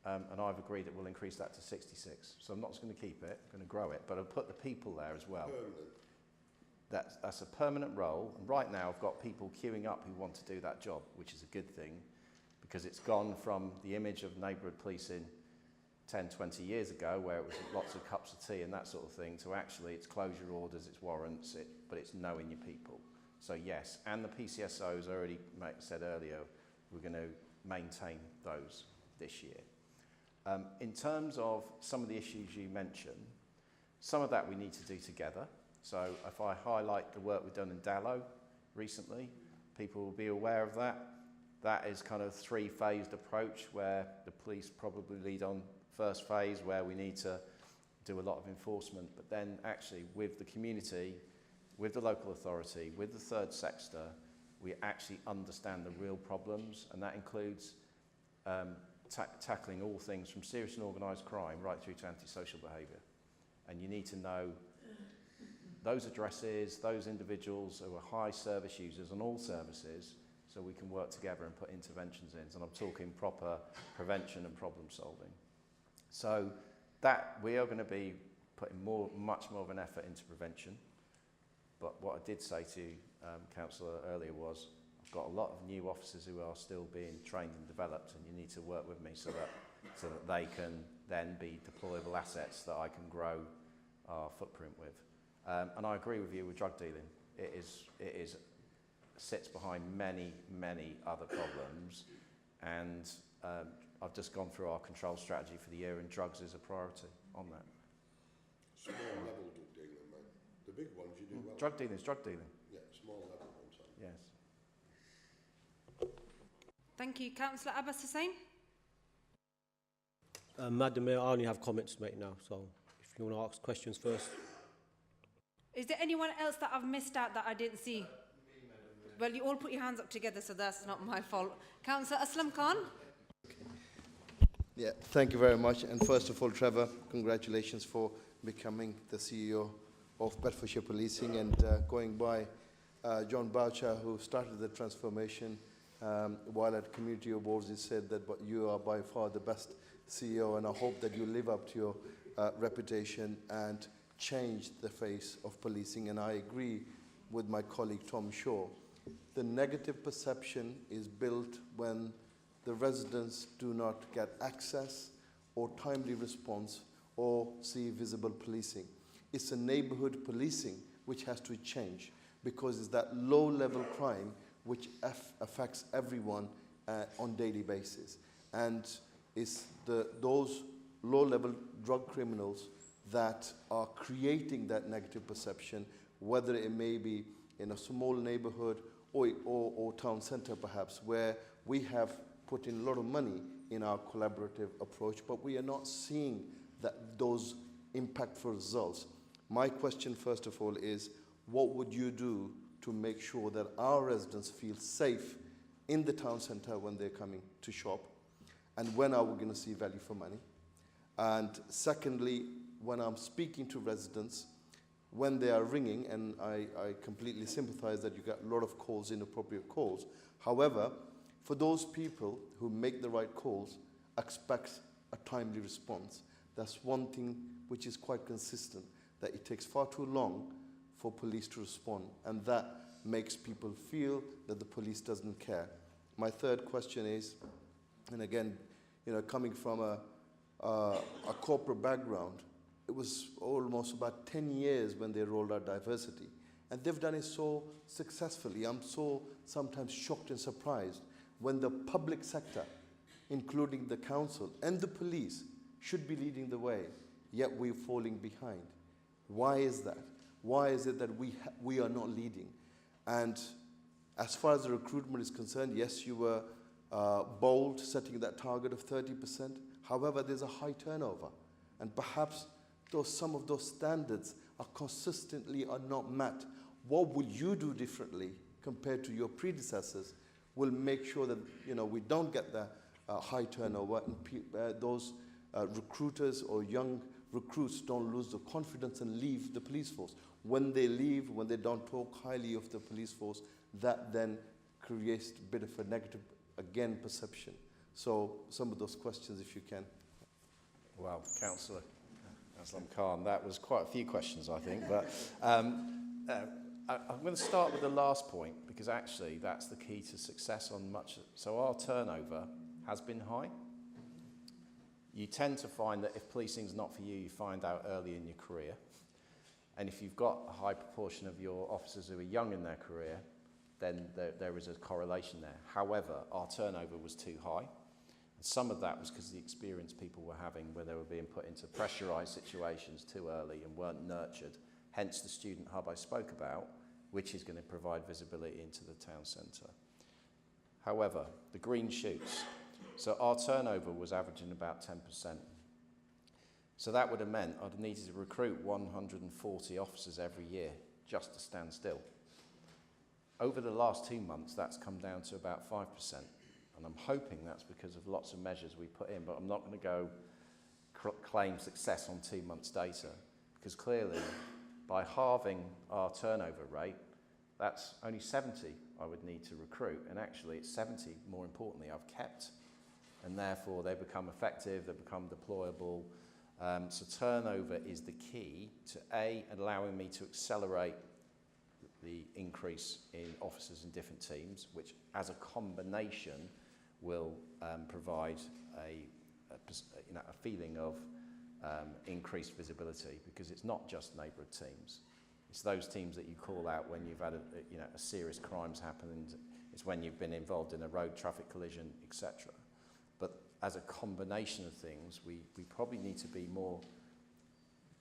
And I've agreed that we'll increase that to 66. So I'm not just going to keep it, I'm going to grow it, but I'll put the people there as well. That's a permanent role. And right now I've got people queuing up who want to do that job, which is a good thing, because it's gone from the image of neighbourhood policing 10, 20 years ago, where it was lots of cups of tea and that sort of thing, to actually it's closure orders, it's warrants, but it's knowing your people. So yes, and the PCSOs already said earlier, we're going to maintain those this year. In terms of some of the issues you mentioned, some of that we need to do together. So if I highlight the work we've done in Dallow recently, people will be aware of that. That is kind of a three-phased approach where the police probably lead on first phase, where we need to do a lot of enforcement, but then actually with the community with the local authority, with the third sector, we actually understand the real problems, and that includes tackling all things from serious and organised crime right through to antisocial behaviour. And you need to know those addresses, those individuals who are high service users on all services, so we can work together and put interventions in. And I'm talking proper prevention and problem solving. So that we are going to be putting much more of an effort into prevention. But what I did say to Councillor earlier was, I've got a lot of new officers who are still being trained and developed, and you need to work with me so that they can then be deployable assets that I can grow our footprint with. And I agree with you with drug dealing. It sits behind many, many other problems, and I've just gone through our control strategy for the year, and drugs is a priority on that. Small level drug dealing, man. The big ones you do well. Drug dealing is drug dealing. Yeah, small level ones. Yes. Thank you. Councillor Abbas Hussain. Madam Mayor, I only have comments to make now, so if you want to ask questions first. Is there anyone else that I've missed out that I didn't see? Well, you all put your hands up together, so that's not my fault. Councillor Aslam Khan. Yeah, thank you very much. And first of all, Trevor, congratulations for becoming the CEO of Bedfordshire Policing, and going by John Boucher, who started the transformation while at Community Awards. He said that but you are by far the best CEO, and I hope that you live up to your reputation and change the face of policing. And I agree with my colleague Tom Shaw. The negative perception is built when the residents do not get access or timely response or see visible policing. It's a neighbourhood policing which has to change, because it's that low-level crime which affects everyone on a daily basis. And it's those low-level drug criminals that are creating that negative perception, whether it may be in a small neighbourhood or town centre perhaps, where we have put in a lot of money in our collaborative approach, but we are not seeing those impactful results. My question, first of all, is what would you do to make sure that our residents feel safe in the town centre when they're coming to shop? And when are we going to see value for money? And secondly, when I'm speaking to residents, when they are ringing, and I completely sympathize that you get a lot of calls, inappropriate calls. However, for those people who make the right calls, expect a timely response. That's one thing which is quite consistent, that it takes far too long for police to respond, and that makes people feel that the police doesn't care. My third question is, and again, coming from a corporate background, it was almost about 10 years when they rolled out diversity, and they've done it so successfully. I'm so sometimes shocked and surprised when the public sector, including the council and the police, should be leading the way, yet we're falling behind. Why is that? Why is it that we are not leading? And as far as the recruitment is concerned, yes, you were bold setting that target of 30%. However, there's a high turnover, and perhaps some of those standards are consistently not met. What will you do differently compared to your predecessors will make sure that we don't get the high turnover, and those recruiters or young recruits don't lose the confidence and leave the police force. When they leave, when they don't talk highly of the police force, that then creates a bit of a negative, again, perception. So some of those questions, if you can. Well, Councillor Aslam Khan, that was quite a few questions, I think. But I'm going to start with the last point, because actually that's the key to success on much. So our turnover has been high. You tend to find that if policing's not for you, you find out early in your career. And if you've got a high proportion of your officers who are young in their career, then there is a correlation there. However, our turnover was too high. And some of that was because the experience people were having, where they were being put into pressurised situations too early and weren't nurtured. Hence the student hub I spoke about, which is going to provide visibility into the town centre. However, the green shoots. So our turnover was averaging about 10%. So that would have meant I'd have needed to recruit 140 officers every year just to stand still. Over the last 2 months, that's come down to about 5%. And I'm hoping that's because of lots of measures we put in, but I'm not going to go claim success on 2 months' data, because clearly, by halving our turnover rate, that's only 70 I would need to recruit, and actually it's 70, more importantly, I've kept. And therefore, they become effective, they become deployable. So turnover is the key to A, allowing me to accelerate the increase in officers in different teams, which as a combination will provide a feeling of increased visibility, because it's not just neighbourhood teams. It's those teams that you call out when you've had a serious crimes happen, and it's when you've been involved in a road traffic collision, etc. But as a combination of things, we probably need to be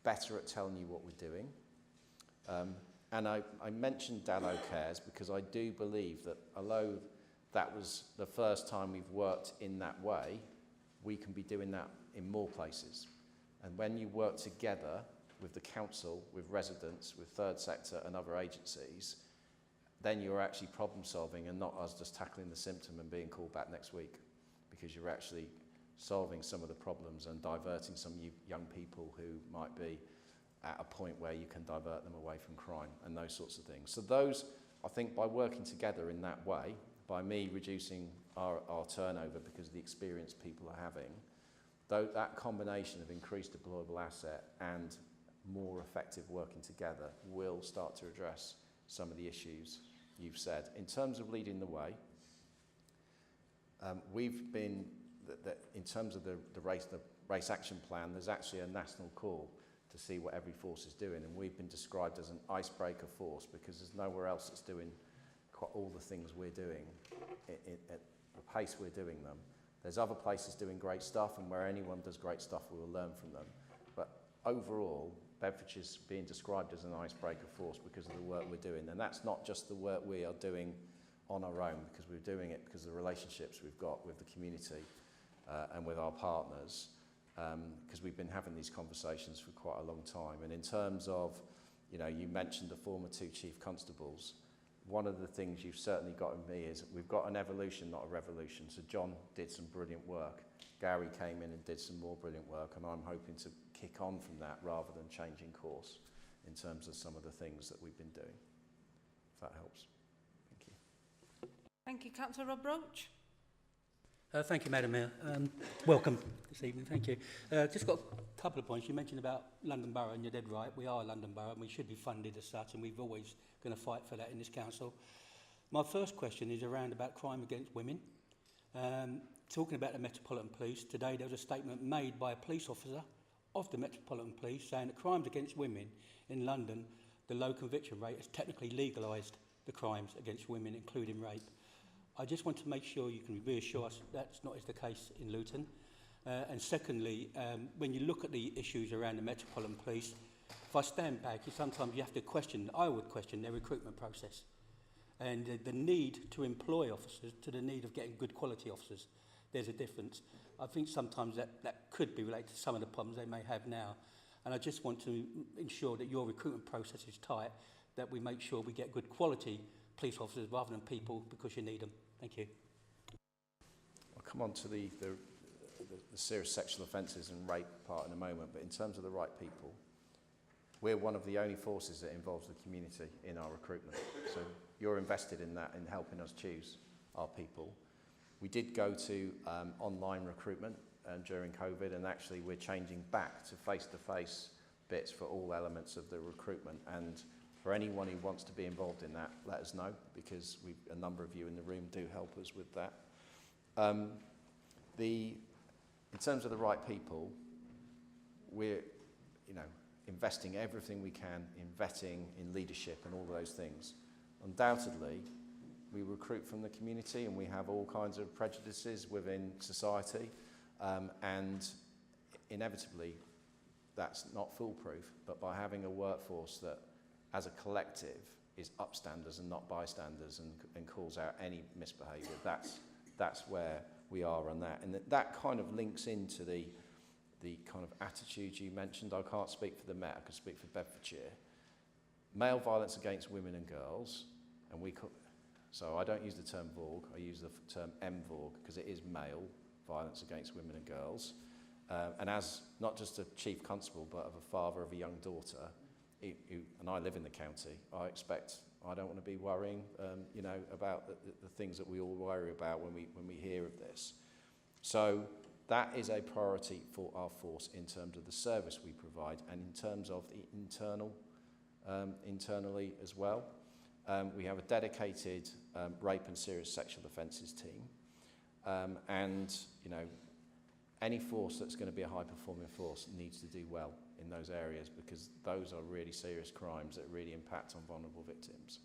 better at telling you what we're doing. And I mentioned Dallow Cares because I do believe that although that was the first time we've worked in that way, we can be doing that in more places. And when you work together with the council, with residents, with third sector and other agencies, then you're actually problem solving and not us just tackling the symptom and being called back next week, because you're actually solving some of the problems and diverting some young people who might be at a point where you can divert them away from crime and those sorts of things. So those, I think, by working together in that way, by me reducing our turnover because of the experience people are having, that combination of increased deployable asset and more effective working together will start to address some of the issues you've said. In terms of leading the way, we've been, in terms of the race action plan, there's actually a national call to see what every force is doing, and we've been described as an icebreaker force because there's nowhere else that's doing quite all the things we're doing at the pace we're doing them. There's other places doing great stuff, and where anyone does great stuff, we will learn from them. But overall, Bedfordshire's being described as an icebreaker force because of the work we're doing, and that's not just the work we are doing on our own, because we're doing it because of the relationships we've got with the community and with our partners, because we've been having these conversations for quite a long time. And in terms of, you mentioned the former 2 chief constables, one of the things you've certainly got in me is we've got an evolution, not a revolution. So John did some brilliant work. Gary came in and did some more brilliant work, and I'm hoping to kick on from that rather than changing course in terms of some of the things that we've been doing, if that helps. Thank you. Thank you. Councillor Rob Roach. Thank you, Madam Mayor. Welcome this evening. Thank you. Just got a couple of points. You mentioned about London Borough, and you're dead right. We are a London Borough, and we should be funded as such, and we've always going to fight for that in this council. My first question is around about crime against women. Talking about the Metropolitan Police, today there was a statement made by a police officer of the Metropolitan Police saying that crimes against women in London, the low conviction rate has technically legalised the crimes against women, including rape. I just want to make sure you can reassure us that's not the case in Luton. And secondly, when you look at the issues around the Metropolitan Police, if I stand back, sometimes you have to question, I would question their recruitment process and the need to employ officers to the need of getting good quality officers. There's a difference. I think sometimes that could be related to some of the problems they may have now. And I just want to ensure that your recruitment process is tight, that we make sure we get good quality police officers rather than people because you need them. Thank you. I'll come on to the serious sexual offences and rape part in a moment, but in terms of the right people, we're one of the only forces that involves the community in our recruitment. So you're invested in that, in helping us choose our people. We did go to online recruitment during COVID, and actually we're changing back to face-to-face bits for all elements of the recruitment. And for anyone who wants to be involved in that, let us know, because a number of you in the room do help us with that. In terms of the right people, we're investing everything we can in vetting, in leadership and all those things. Undoubtedly, we recruit from the community and we have all kinds of prejudices within society, and inevitably that's not foolproof, but by having a workforce that as a collective is upstanders and not bystanders and calls out any misbehaviour, that's where we are on that. And that kind of links into the kind of attitude you mentioned. I can't speak for the Met, I can speak for Bedfordshire. male violence against women and girls, and so I don't use the term VORG, I use the term MVORG because it is male violence against women and girls. And as not just a chief constable, but of a father of a young daughter, and I live in the county, I don't want to be worrying, about the things that we all worry about when we hear of this. So that is a priority for our force in terms of the service we provide and in terms of the internally as well. We have a dedicated rape and serious sexual offences team, and any force that's going to be a high-performing force needs to do well in those areas because those are really serious crimes that really impact on vulnerable victims.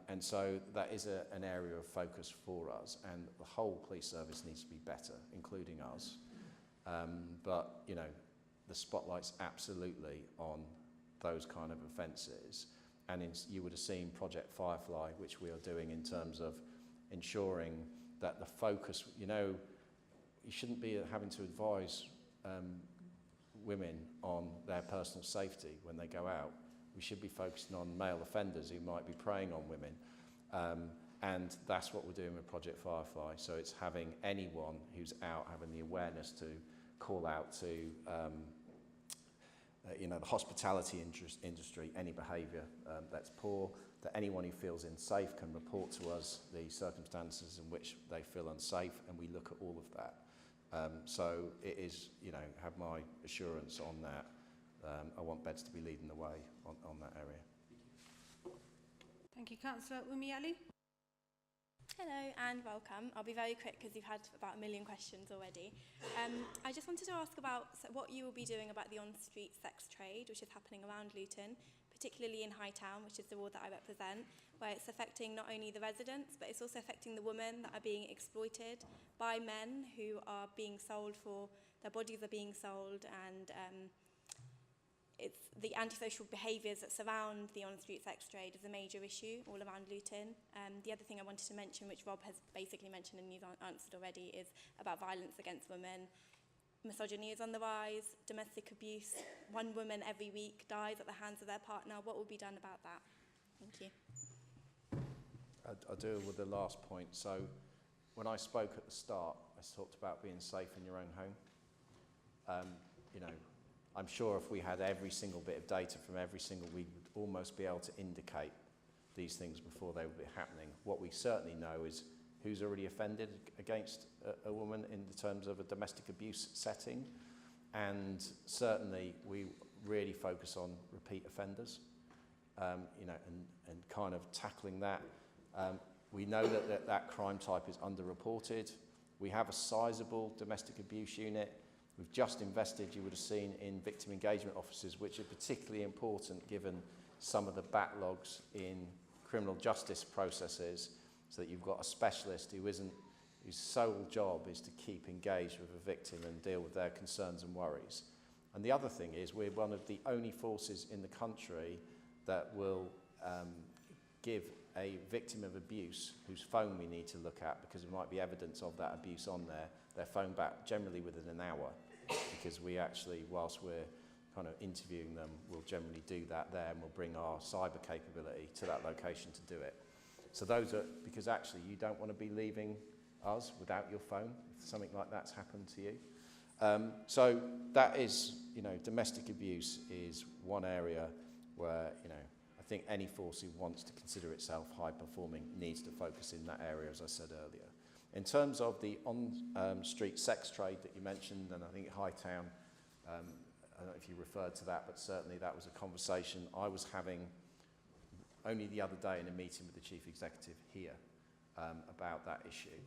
And so that is an area of focus for us, and the whole police service needs to be better, including us. But the spotlight's absolutely on those kind of offences. And you would have seen Project Firefly, which we are doing in terms of ensuring that the focus, you shouldn't be having to advise women on their personal safety when they go out. We should be focusing on male offenders who might be preying on women. And that's what we're doing with Project Firefly. So it's having anyone who's out having the awareness to call out to the hospitality industry, any behaviour that's poor, that anyone who feels unsafe can report to us the circumstances in which they feel unsafe, and we look at all of that. So it is, have my assurance on that. I want Beds to be leading the way on that area. Thank you, Councillor Umiali. Hello and welcome. I'll be very quick because you've had about a million questions already. I just wanted to ask about what you will be doing about the on-street sex trade, which is happening around Luton, particularly in Hightown, which is the ward that I represent, where it's affecting not only the residents, but it's also affecting the women that are being exploited by men who are being sold their bodies are being sold, and it's the antisocial behaviours that surround the on-street sex trade is a major issue all around Luton. The other thing I wanted to mention, which Rob has basically mentioned and you've answered already, is about violence against women. Misogyny is on the rise, domestic abuse. 1 woman every week dies at the hands of their partner. What will be done about that? Thank you. I'll deal with the last point. So when I spoke at the start, I talked about being safe in your own home. I'm sure if we had every single bit of data from every single, we would almost be able to indicate these things before they would be happening. What we certainly know is who's already offended against a woman in terms of a domestic abuse setting, and certainly we really focus on repeat offenders, and kind of tackling that. We know that crime type is underreported. We have a sizable domestic abuse unit. We've just invested, you would have seen, in victim engagement officers, which are particularly important given some of the backlogs in criminal justice processes, so that you've got a specialist whose sole job is to keep engaged with a victim and deal with their concerns and worries. And the other thing is we're one of the only forces in the country that will give a victim of abuse whose phone we need to look at, because there might be evidence of that abuse on there, their phone back generally within an hour, because we actually, whilst we're kind of interviewing them, we'll generally do that there, and we'll bring our cyber capability to that location to do it. So those are, because actually you don't want to be leaving us without your phone if something like that's happened to you. So that is, domestic abuse is one area where, I think any force who wants to consider itself high performing needs to focus in that area, as I said earlier. In terms of the on-street sex trade that you mentioned, and I think Hightown, I don't know if you referred to that, but certainly that was a conversation I was having only the other day in a meeting with the Chief Executive here about that issue.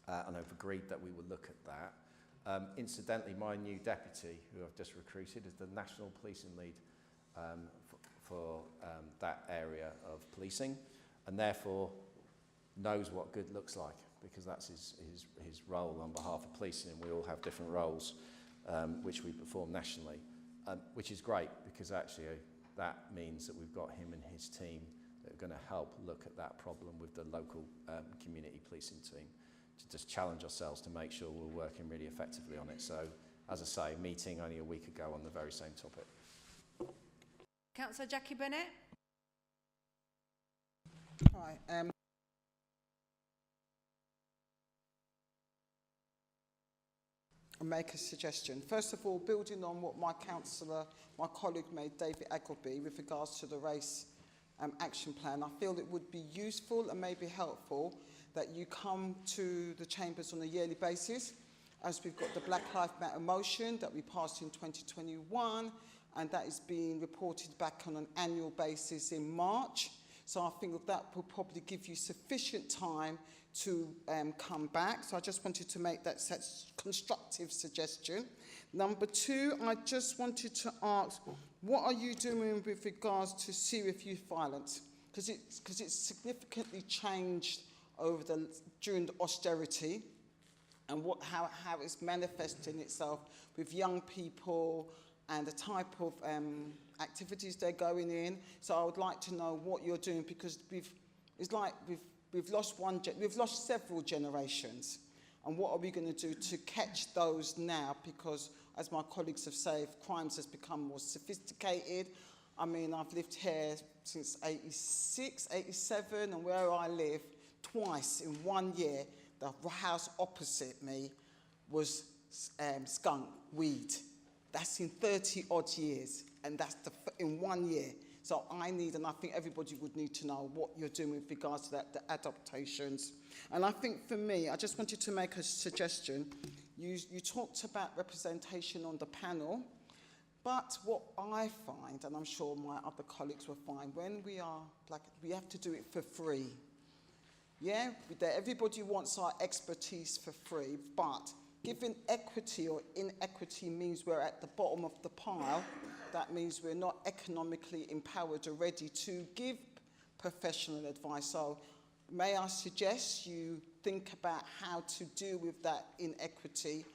And I've agreed that we will look at that. Incidentally, my new deputy, who I've just recruited, is the National Policing Lead for that area of policing, and therefore knows what good looks like, because that's his role on behalf of policing, and we all have different roles which we perform nationally, which is great, because actually that means that we've got him and his team that are going to help look at that problem with the local community policing team to just challenge ourselves to make sure we're working really effectively on it. So, as I say, meeting only a week ago on the very same topic. Councillor Jackie Bennett. Hi. I'll make a suggestion. First of all, building on what my colleague made, David Eggleby, with regards to the race action plan, I feel it would be useful and maybe helpful that you come to the chambers on a yearly basis, as we've got the Black Lives Matter motion that we passed in 2021, and that is being reported back on an annual basis in March. So I think that will probably give you sufficient time to come back. So I just wanted to make that constructive suggestion. Number two, I just wanted to ask, what are you doing with regards to serious youth violence? Because it's significantly changed during the austerity, and how it's manifesting itself with young people and the type of activities they're going in. So I would like to know what you're doing, because we've lost several generations, and what are we going to do to catch those now? Because, as my colleagues have said, crimes has become more sophisticated. I mean, I've lived here since 86, 87, and where I live, twice in 1 year, the house opposite me was skunk, weed. That's in 30 odd years, and that's in 1 year. So I need, and I think everybody would need to know what you're doing with regards to that, the adaptations. And I think for me, I just wanted to make a suggestion. You talked about representation on the panel, but what I find, and I'm sure my other colleagues will find, when we have to do it for free. Yeah, everybody wants our expertise for free, but given equity or inequity means we're at the bottom of the pile, that means we're not economically empowered or ready to give professional advice. So may I suggest you think about how to deal with that inequity?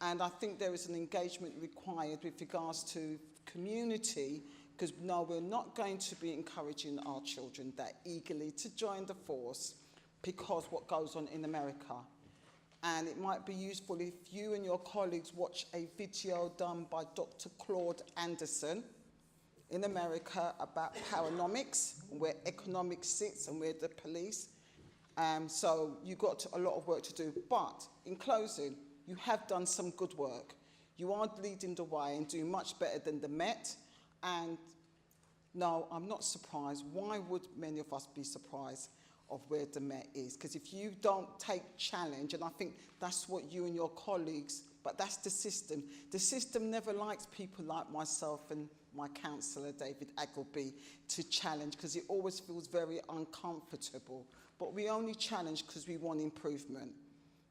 And I think there is an engagement required with regards to community, because no, we're not going to be encouraging our children that eagerly to join the force because what goes on in America. And it might be useful if you and your colleagues watch a video done by Dr. Claude Anderson in America about powernomics, where economics sits and where the police. So you've got a lot of work to do. But in closing, you have done some good work. You are leading the way and doing much better than the Met. And no, I'm not surprised. Why would many of us be surprised of where the Met is? Because if you don't take challenge, and I think that's what you and your colleagues, but that's the system. The system never likes people like myself and my councillor, David Eggleby, to challenge, because it always feels very uncomfortable. But we only challenge because we want improvement.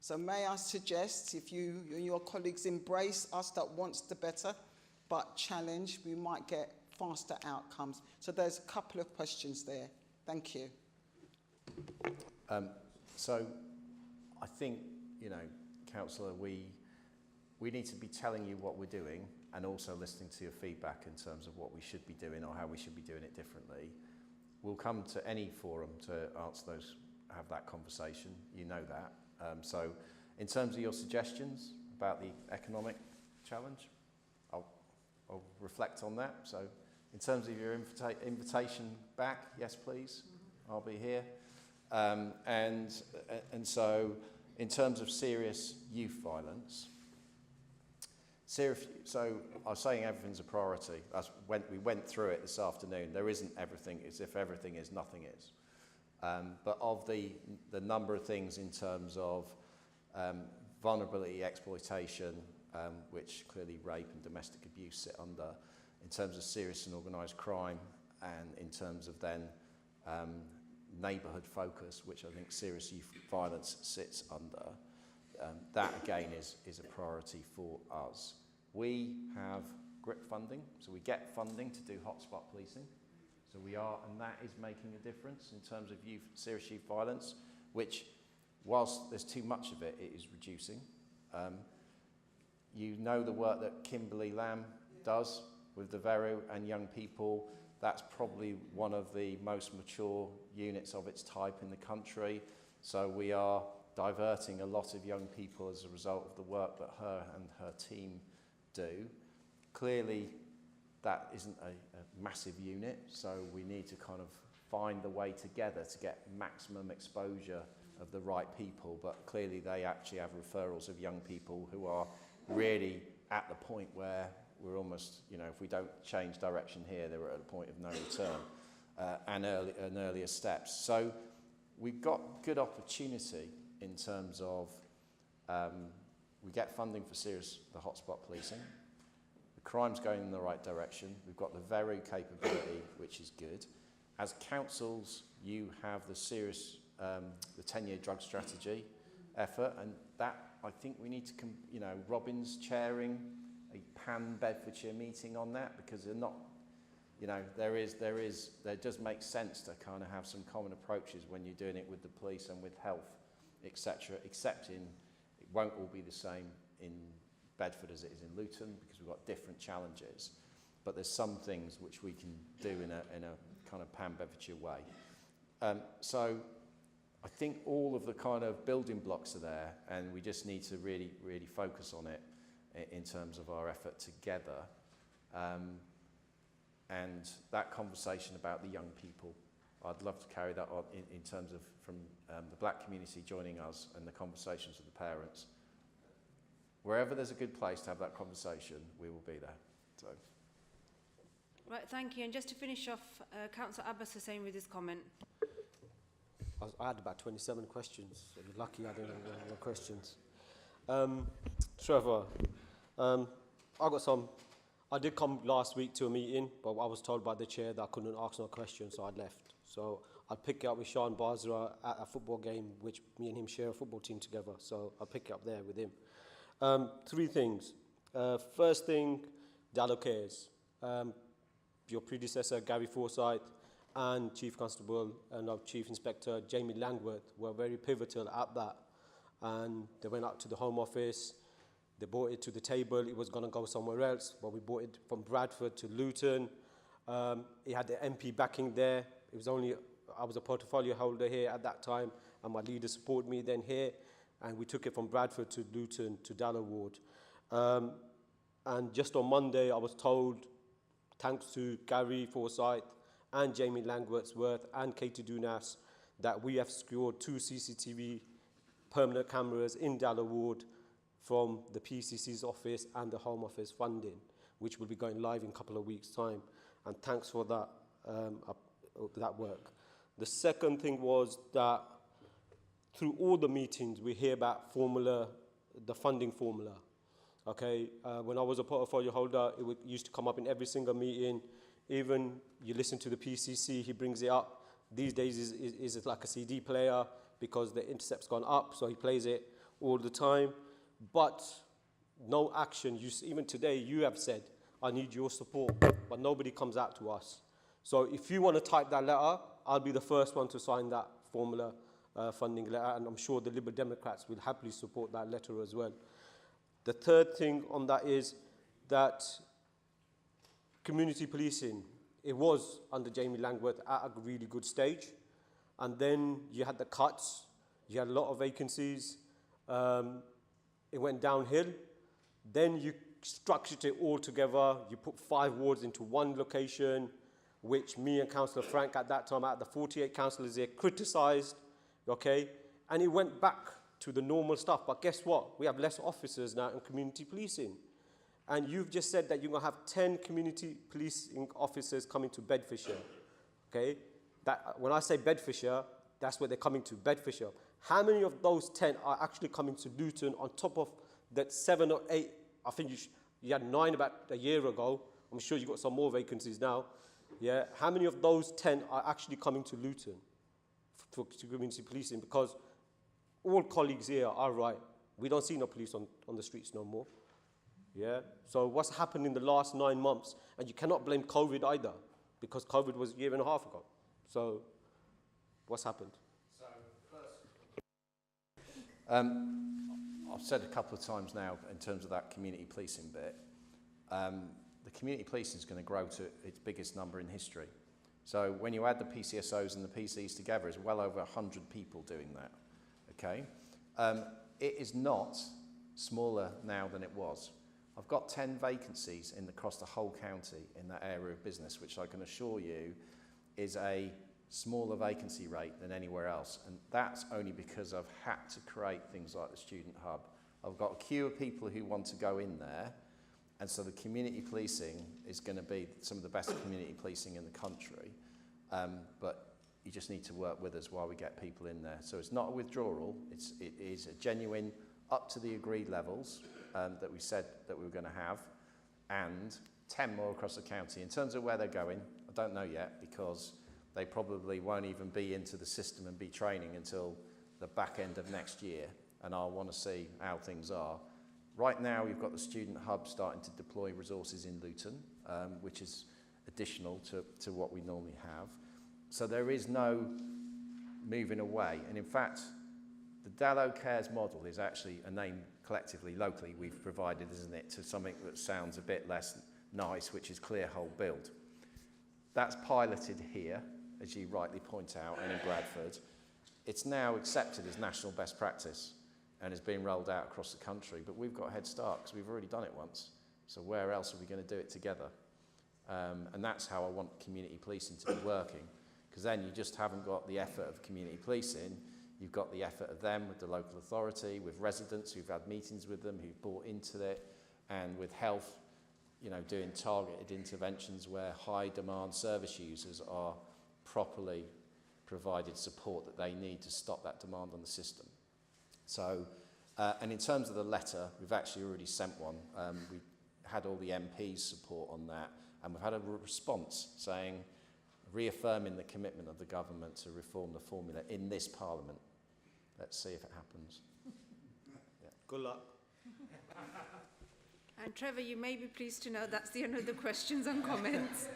So may I suggest, if you and your colleagues embrace us that wants the better, but challenge, we might get faster outcomes. So there's a couple of questions there. Thank you. So I think, Councillor, we need to be telling you what we're doing and also listening to your feedback in terms of what we should be doing or how we should be doing it differently. We'll come to any forum to answer those, have that conversation, you know that. So in terms of your suggestions about the economic challenge, I'll reflect on that. So in terms of your invitation back, yes please, I'll be here. And so in terms of serious youth violence, so I was saying everything's a priority. We went through it this afternoon. There isn't everything, as if everything is, nothing is. But of the number of things in terms of vulnerability, exploitation, which clearly rape and domestic abuse sit under, in terms of serious and organised crime, and in terms of then neighbourhood focus, which I think serious youth violence sits under, that again is a priority for us. We have GRIP funding, so we get funding to do hotspot policing. So we are, and that is making a difference in terms of serious youth violence, which, whilst there's too much of it, it is reducing. You know the work that Kimberly Lamb does with the Vero and young people. That's probably one of the most mature units of its type in the country. So we are diverting a lot of young people as a result of the work that her and her team do. Clearly, that isn't a massive unit, so we need to kind of find the way together to get maximum exposure of the right people, but clearly they actually have referrals of young people who are really at the point where we're almost, you know, if we don't change direction here, they're at a point of no return and earlier steps. So we've got good opportunity in terms of we get funding for the hotspot policing. The crime's going in the right direction. We've got the very capability, which is good. As councils, you have the the 10-year drug strategy effort, and that I think we need to, you know, Robin's chairing a pan-Bedfordshire meeting on that, because they're not, you know, there does make sense to kind of have some common approaches when you're doing it with the police and with health, etc., except it won't all be the same in Bedford as it is in Luton, because we've got different challenges, but there's some things which we can do in a kind of pan-Bedfordshire way. So I think all of the kind of building blocks are there, and we just need to really, really focus on it in terms of our effort together. And that conversation about the young people, I'd love to carry that on in terms of from the black community joining us and the conversations with the parents. Wherever there's a good place to have that conversation, we will be there. So. Right, thank you. And just to finish off, Councillor Abbas Hussain with his comment. I had about 27 questions. So you're lucky I didn't have no questions. Trevor, I did come last week to a meeting, but I was told by the chair that I couldn't ask no questions, so I left. So I'd pick it up with Sean Basra at a football game, which me and him share a football team together. So I'll pick it up there with him. 3 things. First thing, Dallow Cares. Your predecessor, Gary Forsyth, and Chief Constable and our Chief Inspector, Jamie Langworth, were very pivotal at that. And they went out to the Home Office, they brought it to the table. It was going to go somewhere else, but we brought it from Bradford to Luton. It had the MP backing there. It was only, I was a portfolio holder here at that time, and my leader supported me then here, and we took it from Bradford to Luton to Dallow Ward. And just on Monday, I was told, thanks to Gary Forsyth and Jamie Langworth and Katie Dunas, that we have secured 2 CCTV permanent cameras in Dallow Ward from the PCC's office and the Home Office funding, which will be going live in a couple of weeks' time. And thanks for that, that work. The second thing was that through all the meetings, we hear about the funding formula. Okay, when I was a portfolio holder, it used to come up in every single meeting. Even you listen to the PCC, he brings it up. These days is like a CD player because the intercept's gone up, so he plays it all the time. But no action. Even today, you have said, I need your support, but nobody comes out to us. So if you want to type that letter, I'll be the first one to sign that formula funding letter, and I'm sure the Liberal Democrats will happily support that letter as well. The third thing on that is that community policing, it was under Jamie Langworth at a really good stage. And then you had the cuts, you had a lot of vacancies, it went downhill. Then you structured it all together, you put 5 wards into one location, which me and Councillor Frank at that time, out of the 48 councillors here, criticised, okay? And it went back to the normal stuff. But guess what? We have less officers now in community policing. And you've just said that you're going to have 10 community policing officers coming to Bedfordshire. Okay? That, when I say Bedfordshire, that's where they're coming to, Bedfordshire. How many of those 10 are actually coming to Luton on top of that 7 or 8? I think you had 9 about a year ago. I'm sure you've got some more vacancies now. Yeah? How many of those 10 are actually coming to Luton for community policing? Because all colleagues here are right. We don't see no police on the streets no more. Yeah. So what's happened in the last 9 months? And you cannot blame COVID either, because COVID was a year and a half ago. So what's happened? So first, I've said a couple of times now in terms of that community policing bit. The community policing is going to grow to its biggest number in history. So when you add the PCSOs and the PCs together, it's well over 100 people doing that. Okay, it is not smaller now than it was. I've got 10 vacancies across the whole county in that area of business, which I can assure you is a smaller vacancy rate than anywhere else. And that's only because I've had to create things like the Student Hub. I've got a queue of people who want to go in there. And so the community policing is going to be some of the best community policing in the country. But you just need to work with us while we get people in there. So it's not a withdrawal. It is a genuine up to the agreed levels that we said that we were going to have, and 10 more across the county. In terms of where they're going, I don't know yet, because they probably won't even be into the system and be training until the back end of next year, and I'll want to see how things are. Right now, we've got the Student Hub starting to deploy resources in Luton, which is additional to what we normally have. So there is no moving away. And in fact, the Dallow Cares model is actually a name collectively, locally, we've provided, isn't it, to something that sounds a bit less nice, which is clear whole build. That's piloted here, as you rightly point out, and in Bradford. It's now accepted as national best practice and is being rolled out across the country, but we've got a head start because we've already done it once. So where else are we going to do it together? And that's how I want community policing to be working, because then you just haven't got the effort of community policing, you've got the effort of them with the local authority, with residents who've had meetings with them, who've bought into it, and with health, you know, doing targeted interventions where high demand service users are properly provided support that they need to stop that demand on the system. So, and in terms of the letter, we've actually already sent one. We had all the MPs' support on that, and we've had a response saying, reaffirming the commitment of the government to reform the formula in this Parliament. Let's see if it happens. Yeah. Good luck. And Trevor, you may be pleased to know that's the end of the questions and comments.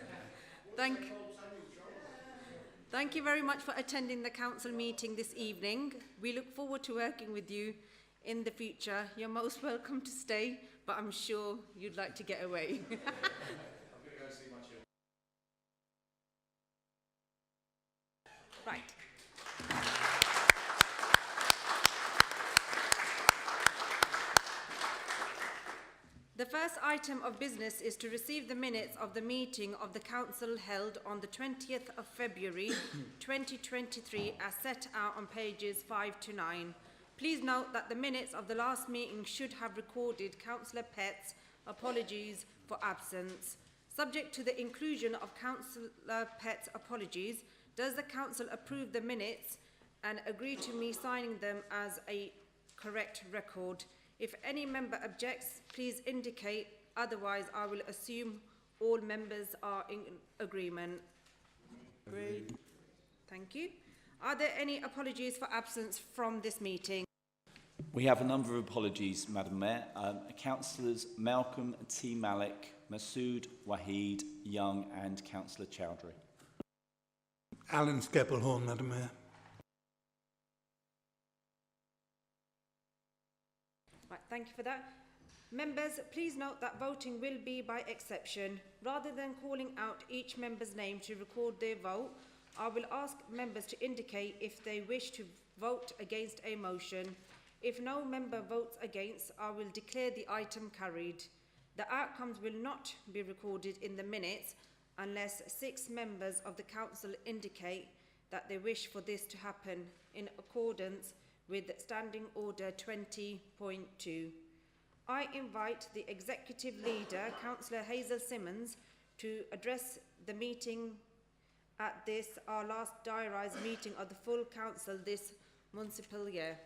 Thank you very much for attending the council meeting this evening. We look forward to working with you in the future. You're most welcome to stay, but I'm sure you'd like to get away. I'm going to go see my children. Right. The first item of business is to receive the minutes of the meeting of the council held on the 20th of February 2023 as set out on pages 5 to 9. Please note that the minutes of the last meeting should have recorded Councillor Pett's apologies for absence. Subject to the inclusion of Councillor Pett's apologies, does the council approve the minutes and agree to me signing them as a correct record? If any member objects, please indicate. Otherwise, I will assume all members are in agreement. Agreed. Thank you. Are there any apologies for absence from this meeting? We have a number of apologies, Madam Mayor. Councillors Malcolm T. Malik, Masood Wahid, Young and Councillor Chowdhury. Alan Skeppelhorn, Madam Mayor. Right, thank you for that. Members, please note that voting will be by exception. Rather than calling out each member's name to record their vote, I will ask members to indicate if they wish to vote against a motion. If no member votes against, I will declare the item carried. The outcomes will not be recorded in the minutes unless 6 members of the council indicate that they wish for this to happen in accordance with Standing Order 20.2. I invite the Executive Leader, Councillor Hazel Simmons, to address the meeting at this, our last diarised meeting of the full council this municipal year.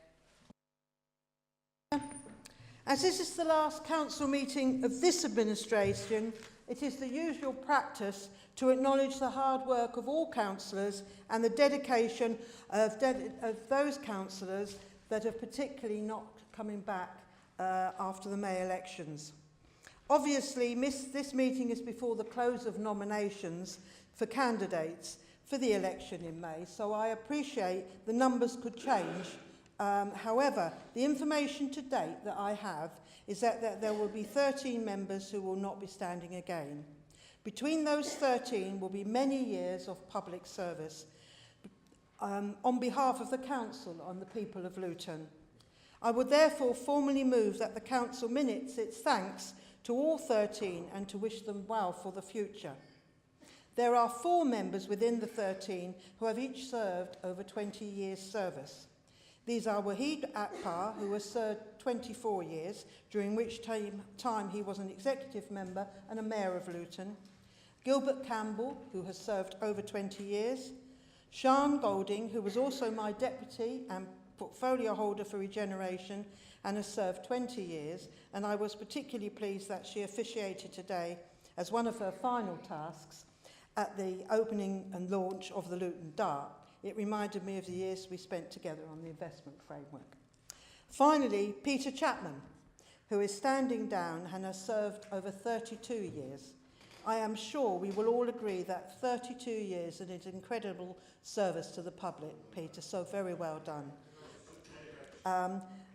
As this is the last council meeting of this administration, it is the usual practice to acknowledge the hard work of all councillors and the dedication of those councillors that are particularly not coming back after the May elections. Obviously, this meeting is before the close of nominations for candidates for the election in May, so I appreciate the numbers could change. However, the information to date that I have is that there will be 13 members who will not be standing again. Between those 13 will be many years of public service on behalf of the council and the people of Luton. I would therefore formally move that the council minutes its thanks to all 13 and to wish them well for the future. There are 4 members within the 13 who have each served over 20 years' service. These are Wahid Akbar, who has served 24 years, during which time he was an executive member and a mayor of Luton. Gilbert Campbell, who has served over 20 years. Sian Golding, who was also my deputy and portfolio holder for Regeneration and has served 20 years, and I was particularly pleased that she officiated today as one of her final tasks at the opening and launch of the Luton Dart. It reminded me of the years we spent together on the investment framework. Finally, Peter Chapman, who is standing down and has served over 32 years. I am sure we will all agree that 32 years is an incredible service to the public, Peter, so very well done.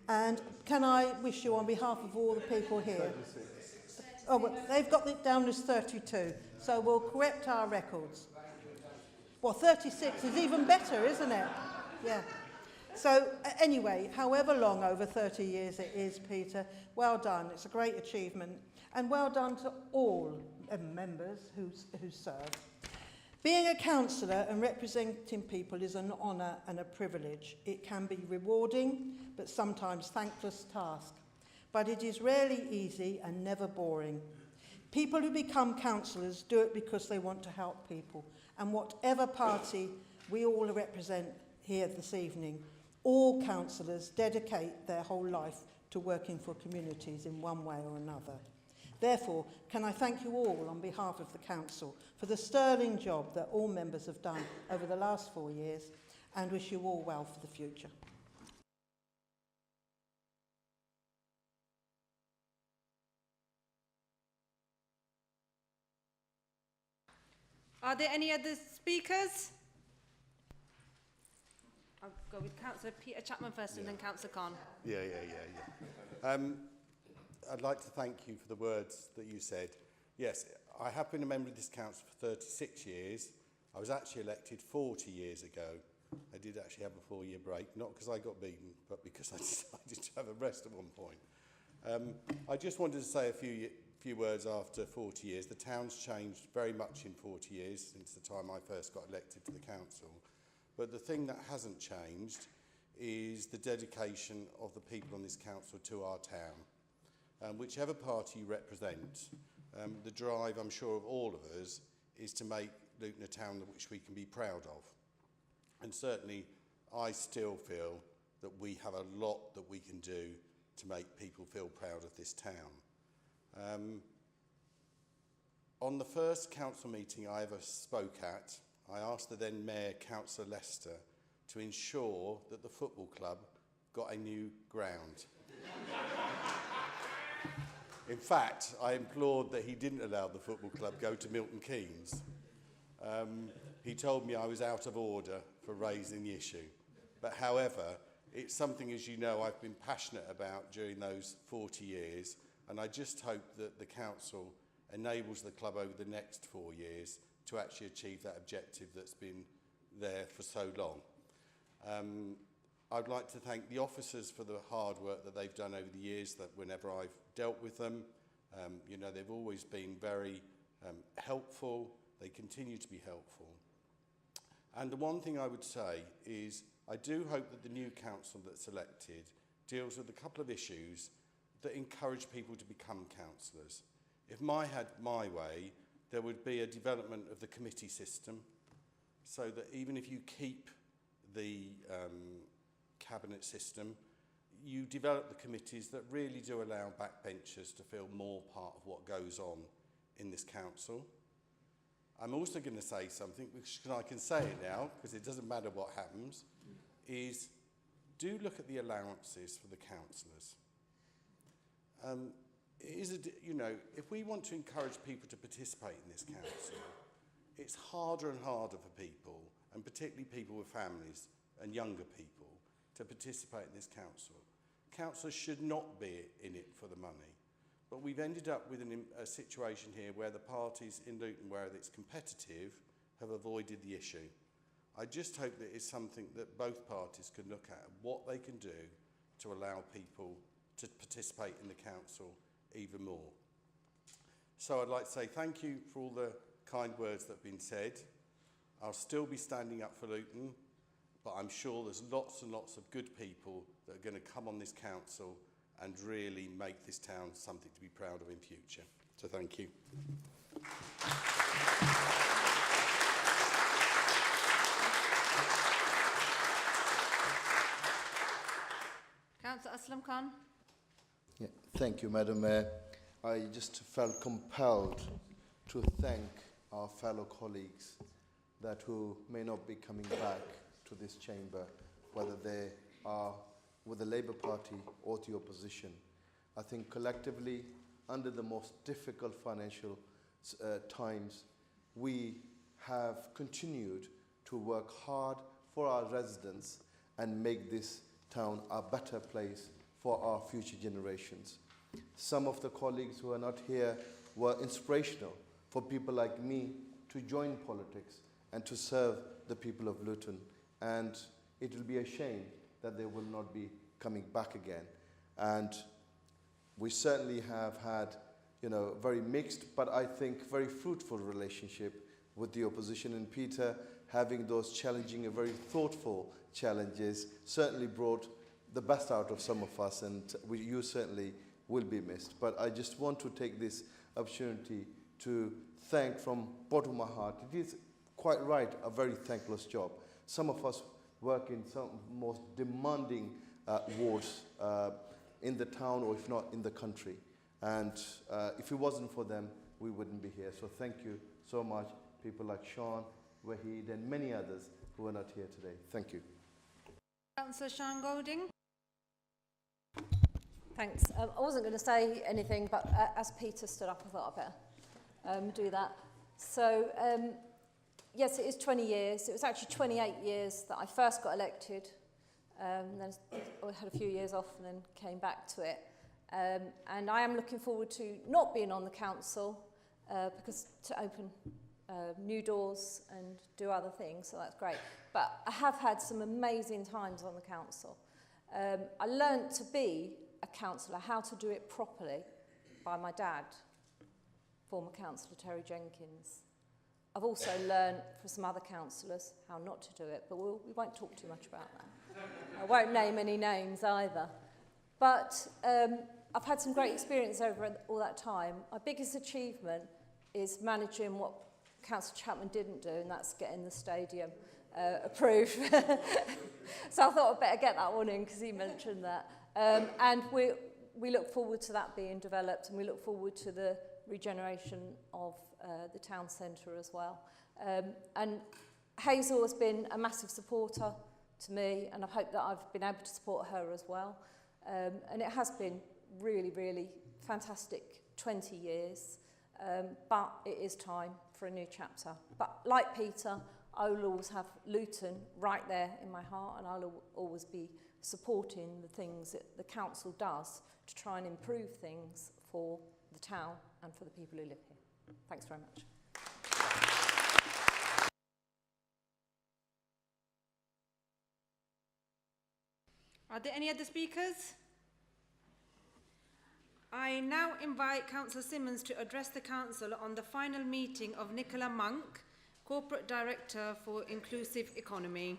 And can I wish you on behalf of all the people here... Oh, well, they've got it down as 32, so we'll correct our records. Well, 36 is even better, isn't it? Yeah. So, anyway, however long over 30 years it is, Peter, well done. It's a great achievement. And well done to all members who serve. Being a councillor and representing people is an honour and a privilege. It can be rewarding, but sometimes thankless task. But it is rarely easy and never boring. People who become councillors do it because they want to help people. And whatever party we all represent here this evening, all councillors dedicate their whole life to working for communities in one way or another. Therefore, can I thank you all on behalf of the council for the sterling job that all members have done over the last 4 years, and wish you all well for the future. Are there any other speakers? I'll go with Councillor Peter Chapman first and then Councillor Khan. Yeah. I'd like to thank you for the words that you said. Yes, I have been a member of this council for 36 years. I was actually elected 40 years ago. I did actually have a 4-year break, not because I got beaten, but because I decided to have a rest at one point. I just wanted to say a few words after 40 years. The town's changed very much in 40 years since the time I first got elected to the council. But the thing that hasn't changed is the dedication of the people on this council to our town. Whichever party you represent, the drive, I'm sure, of all of us is to make Luton a town which we can be proud of. And certainly, I still feel that we have a lot that we can do to make people feel proud of this town. On the first council meeting I ever spoke at, I asked the then Mayor, Councillor Lester, to ensure that the football club got a new ground. In fact, I implored that he didn't allow the football club go to Milton Keynes. He told me I was out of order for raising the issue. But however, it's something, as you know, I've been passionate about during those 40 years, and I just hope that the council enables the club over the next 4 years to actually achieve that objective that's been there for so long. I'd like to thank the officers for the hard work that they've done over the years, that whenever I've dealt with them, you know, they've always been very helpful. They continue to be helpful. And the one thing I would say is I do hope that the new council that's elected deals with a couple of issues that encourage people to become councillors. If I had my way, there would be a development of the committee system so that even if you keep the cabinet system, you develop the committees that really do allow backbenchers to feel more part of what goes on in this council. I'm also going to say something, which I can say it now, because it doesn't matter what happens, is do look at the allowances for the councillors. You know, if we want to encourage people to participate in this council, it's harder and harder for people, and particularly people with families and younger people, to participate in this council. Councillors should not be in it for the money. But we've ended up with a situation here where the parties in Luton, where it's competitive, have avoided the issue. I just hope that it's something that both parties can look at, what they can do to allow people to participate in the council even more. So I'd like to say thank you for all the kind words that have been said. I'll still be standing up for Luton, but I'm sure there's lots and lots of good people that are going to come on this council and really make this town something to be proud of in future. So thank you. Councillor Aslam Khan. Yeah, thank you, Madam Mayor. I just felt compelled to thank our fellow colleagues that who may not be coming back to this chamber, whether they are with the Labour Party or the opposition. I think collectively, under the most difficult financial times, we have continued to work hard for our residents and make this town a better place for our future generations. Some of the colleagues who are not here were inspirational for people like me to join politics and to serve the people of Luton. And it will be a shame that they will not be coming back again. And we certainly have had, very mixed, but I think very fruitful relationship with the opposition. And Peter, having those challenging and very thoughtful challenges, certainly brought the best out of some of us, and you certainly will be missed. But I just want to take this opportunity to thank from bottom of my heart. It is quite right, a very thankless job. Some of us work in some most demanding wards in the town, or if not in the country. And if it wasn't for them, we wouldn't be here. So thank you so much, people like Sean, Wahid, and many others who are not here today. Thank you. Councillor Sean Golding. Thanks. I wasn't going to say anything, but as Peter stood up, I thought I'd better do that. So, yes, it is 20 years. It was actually 28 years that I first got elected. Then I had a few years off and then came back to it. And I am looking forward to not being on the council because to open new doors and do other things, so that's great. But I have had some amazing times on the council. I learnt to be a councillor, how to do it properly, by my dad, former councillor Terry Jenkins. I've also learnt from some other councillors how not to do it, but we won't talk too much about that. I won't name any names either. But I've had some great experience over all that time. My biggest achievement is managing what Councillor Chapman didn't do, and that's getting the stadium approved. So I thought I'd better get that one in because he mentioned that. And we look forward to that being developed, and we look forward to the regeneration of the town centre as well. And Hazel has been a massive supporter to me, and I hope that I've been able to support her as well. And it has been really, really fantastic 20 years, but it is time for a new chapter. But like Peter, I will always have Luton right there in my heart, and I'll always be supporting the things that the council does to try and improve things for the town and for the people who live here. Thanks very much. Are there any other speakers? I now invite Councillor Simmons to address the Council on the final meeting of Nicola Monk, Corporate Director for Inclusive Economy.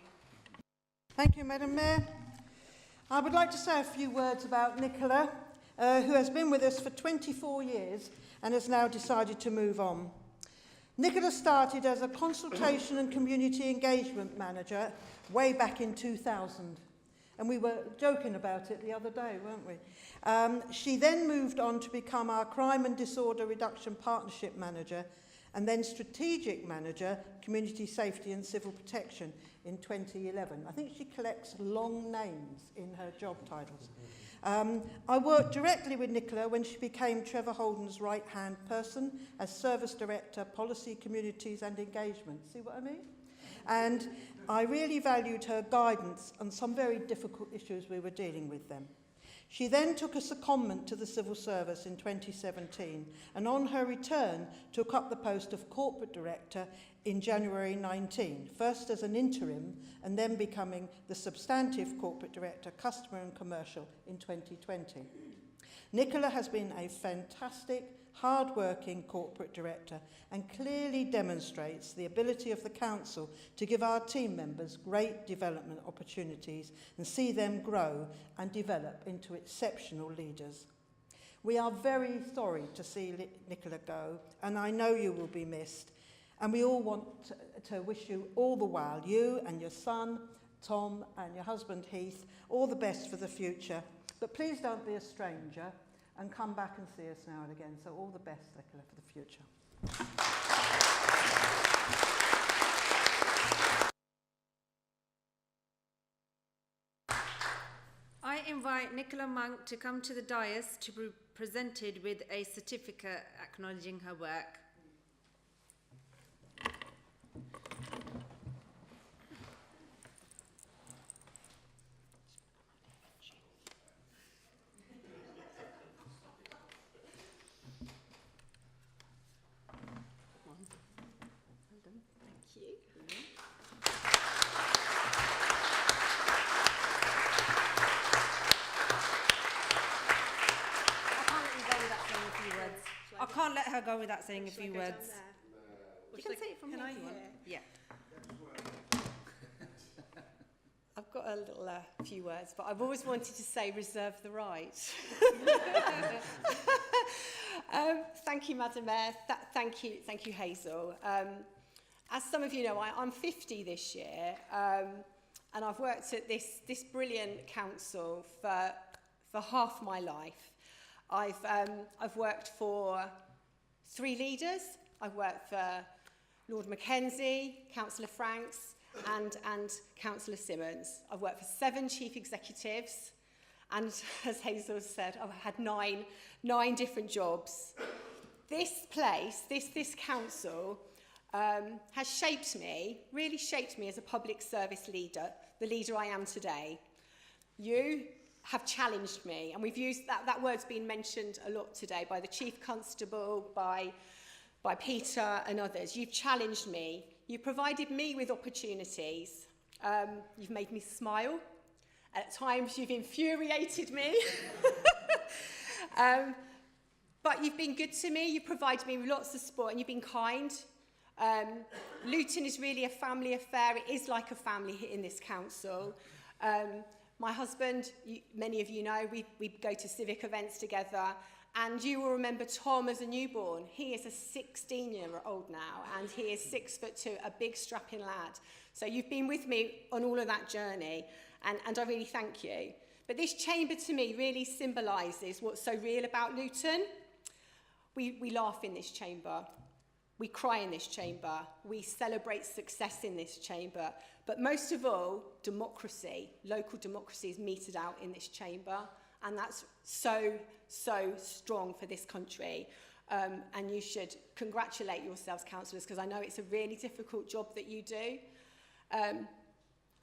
Thank you, Madam Mayor. I would like to say a few words about Nicola, who has been with us for 24 years and has now decided to move on. Nicola started as a consultation and community engagement manager way back in 2000. And we were joking about it the other day, weren't we? She then moved on to become our Crime and Disorder Reduction Partnership Manager and then Strategic Manager, Community Safety and Civil Protection in 2011. I think she collects long names in her job titles. I worked directly with Nicola when she became Trevor Holden's right-hand person as Service Director, Policy, Communities and Engagement. See what I mean? And I really valued her guidance on some very difficult issues we were dealing with then. She then took a secondment to the civil service in 2017 and on her return took up the post of Corporate Director in January 19, first as an interim and then becoming the substantive Corporate Director, Customer and Commercial in 2020. Nicola has been a fantastic, hard-working corporate director and clearly demonstrates the ability of the council to give our team members great development opportunities and see them grow and develop into exceptional leaders. We are very sorry to see Nicola go, and I know you will be missed. And we all want to wish you all the while, you and your son, Tom, and your husband, Heath, all the best for the future. But please don't be a stranger and come back and see us now and again. So all the best, Nicola, for the future. I invite Nicola Monk to come to the dais to be presented with a certificate acknowledging her work. I can't let her go without saying a few words. You can say it from here if you want. Yeah. I've got a little few words, but I've always wanted to say reserve the right. Thank you, Madam Mayor. Thank you, Hazel. As some of you know, I'm 50 this year, and I've worked at this brilliant council for half my life. I've worked for 3 leaders. I've worked for Lord Mackenzie, Councillor Franks, and Councillor Simmons. I've worked for 7 chief executives, and as Hazel said, I've had nine different jobs. This place, this council, has shaped me, really shaped me as a public service leader, the leader I am today. You have challenged me, and we've used that word's been mentioned a lot today by the Chief Constable, by Peter and others. You've challenged me. You've provided me with opportunities. You've made me smile. At times you've infuriated me. But you've been good to me. You've provided me with lots of support, and you've been kind. Luton is really a family affair. It is like a family here in this council. My husband, many of you know, we go to civic events together, and you will remember Tom as a newborn. He is a 16-year-old now, and he is 6'2", a big strapping lad. So you've been with me on all of that journey, and I really thank you. But this chamber to me really symbolises what's so real about Luton. We laugh in this chamber. We cry in this chamber. We celebrate success in this chamber. But most of all, democracy, local democracy is meted out in this chamber. And that's so strong for this country. And you should congratulate yourselves, councillors, because I know it's a really difficult job that you do. And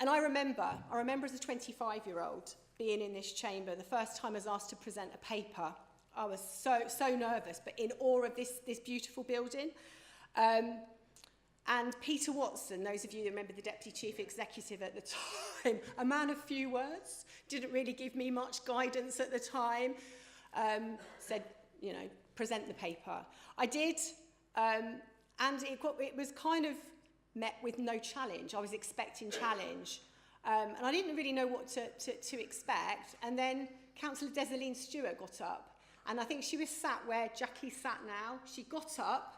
I remember as a 25-year-old being in this chamber, the first time I was asked to present a paper. I was so nervous, but in awe of this beautiful building. And Peter Watson, those of you who remember the Deputy Chief Executive at the time, a man of few words, didn't really give me much guidance at the time, said, you know, present the paper. I did, and it was kind of met with no challenge. I was expecting challenge. And I didn't really know what to expect. And then Councillor Desaline Stewart got up, and I think she was sat where Jackie sat now. She got up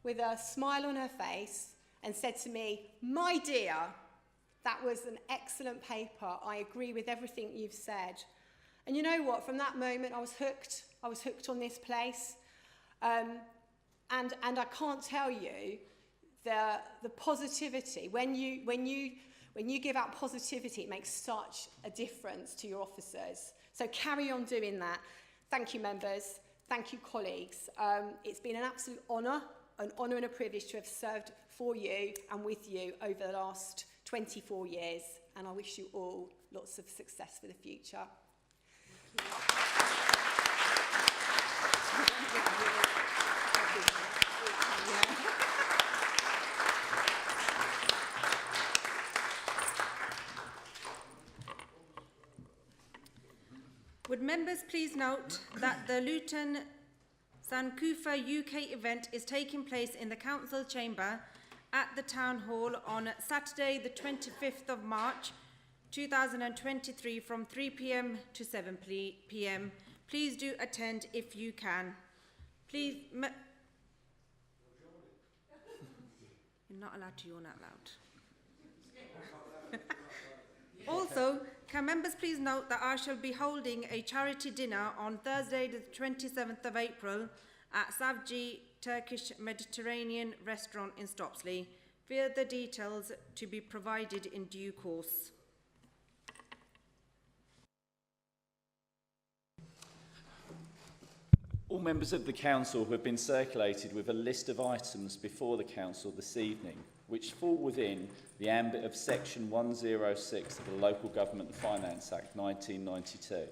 with a smile on her face and said to me, "My dear, that was an excellent paper. I agree with everything you've said." And you know what? From that moment, I was hooked. I was hooked on this place. And I can't tell you the positivity. When you give out positivity, it makes such a difference to your officers. So carry on doing that. Thank you, members. Thank you, colleagues. It's been an absolute honour and a privilege to have served for you and with you over the last 24 years. And I wish you all lots of success for the future. Would members Members, please note that the Luton Sankofa UK event is taking place in the Council Chamber at the Town Hall on Saturday the 25th of March 2023 from 3 p.m. to 7 p.m. Please do attend if you can. Please... You're not allowed to yawn out loud. Also, can members please note that I shall be holding a charity dinner on Thursday the 27th of April at Savci Turkish Mediterranean Restaurant in Stopsley. Further details to be provided in due course. All members of the Council have been circulated with a list of items before the Council this evening, which fall within the ambit of Section 106 of the Local Government and Finance Act 1992.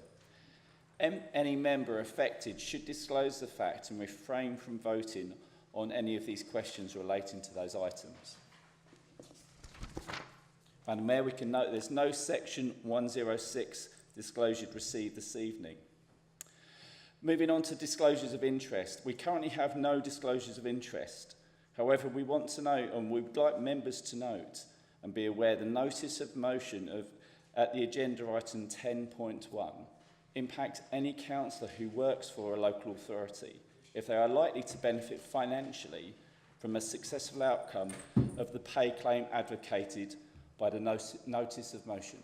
Any member affected should disclose the fact and refrain from voting on any of these questions relating to those items. Madam Mayor, we can note there's no Section 106 disclosure received this evening. Moving on to disclosures of interest. We currently have no disclosures of interest. However, we want to know, and we would like members to note and be aware, the notice of motion at the agenda item 10.1 impacts any councillor who works for a local authority if they are likely to benefit financially from a successful outcome of the pay claim advocated by the notice of motion.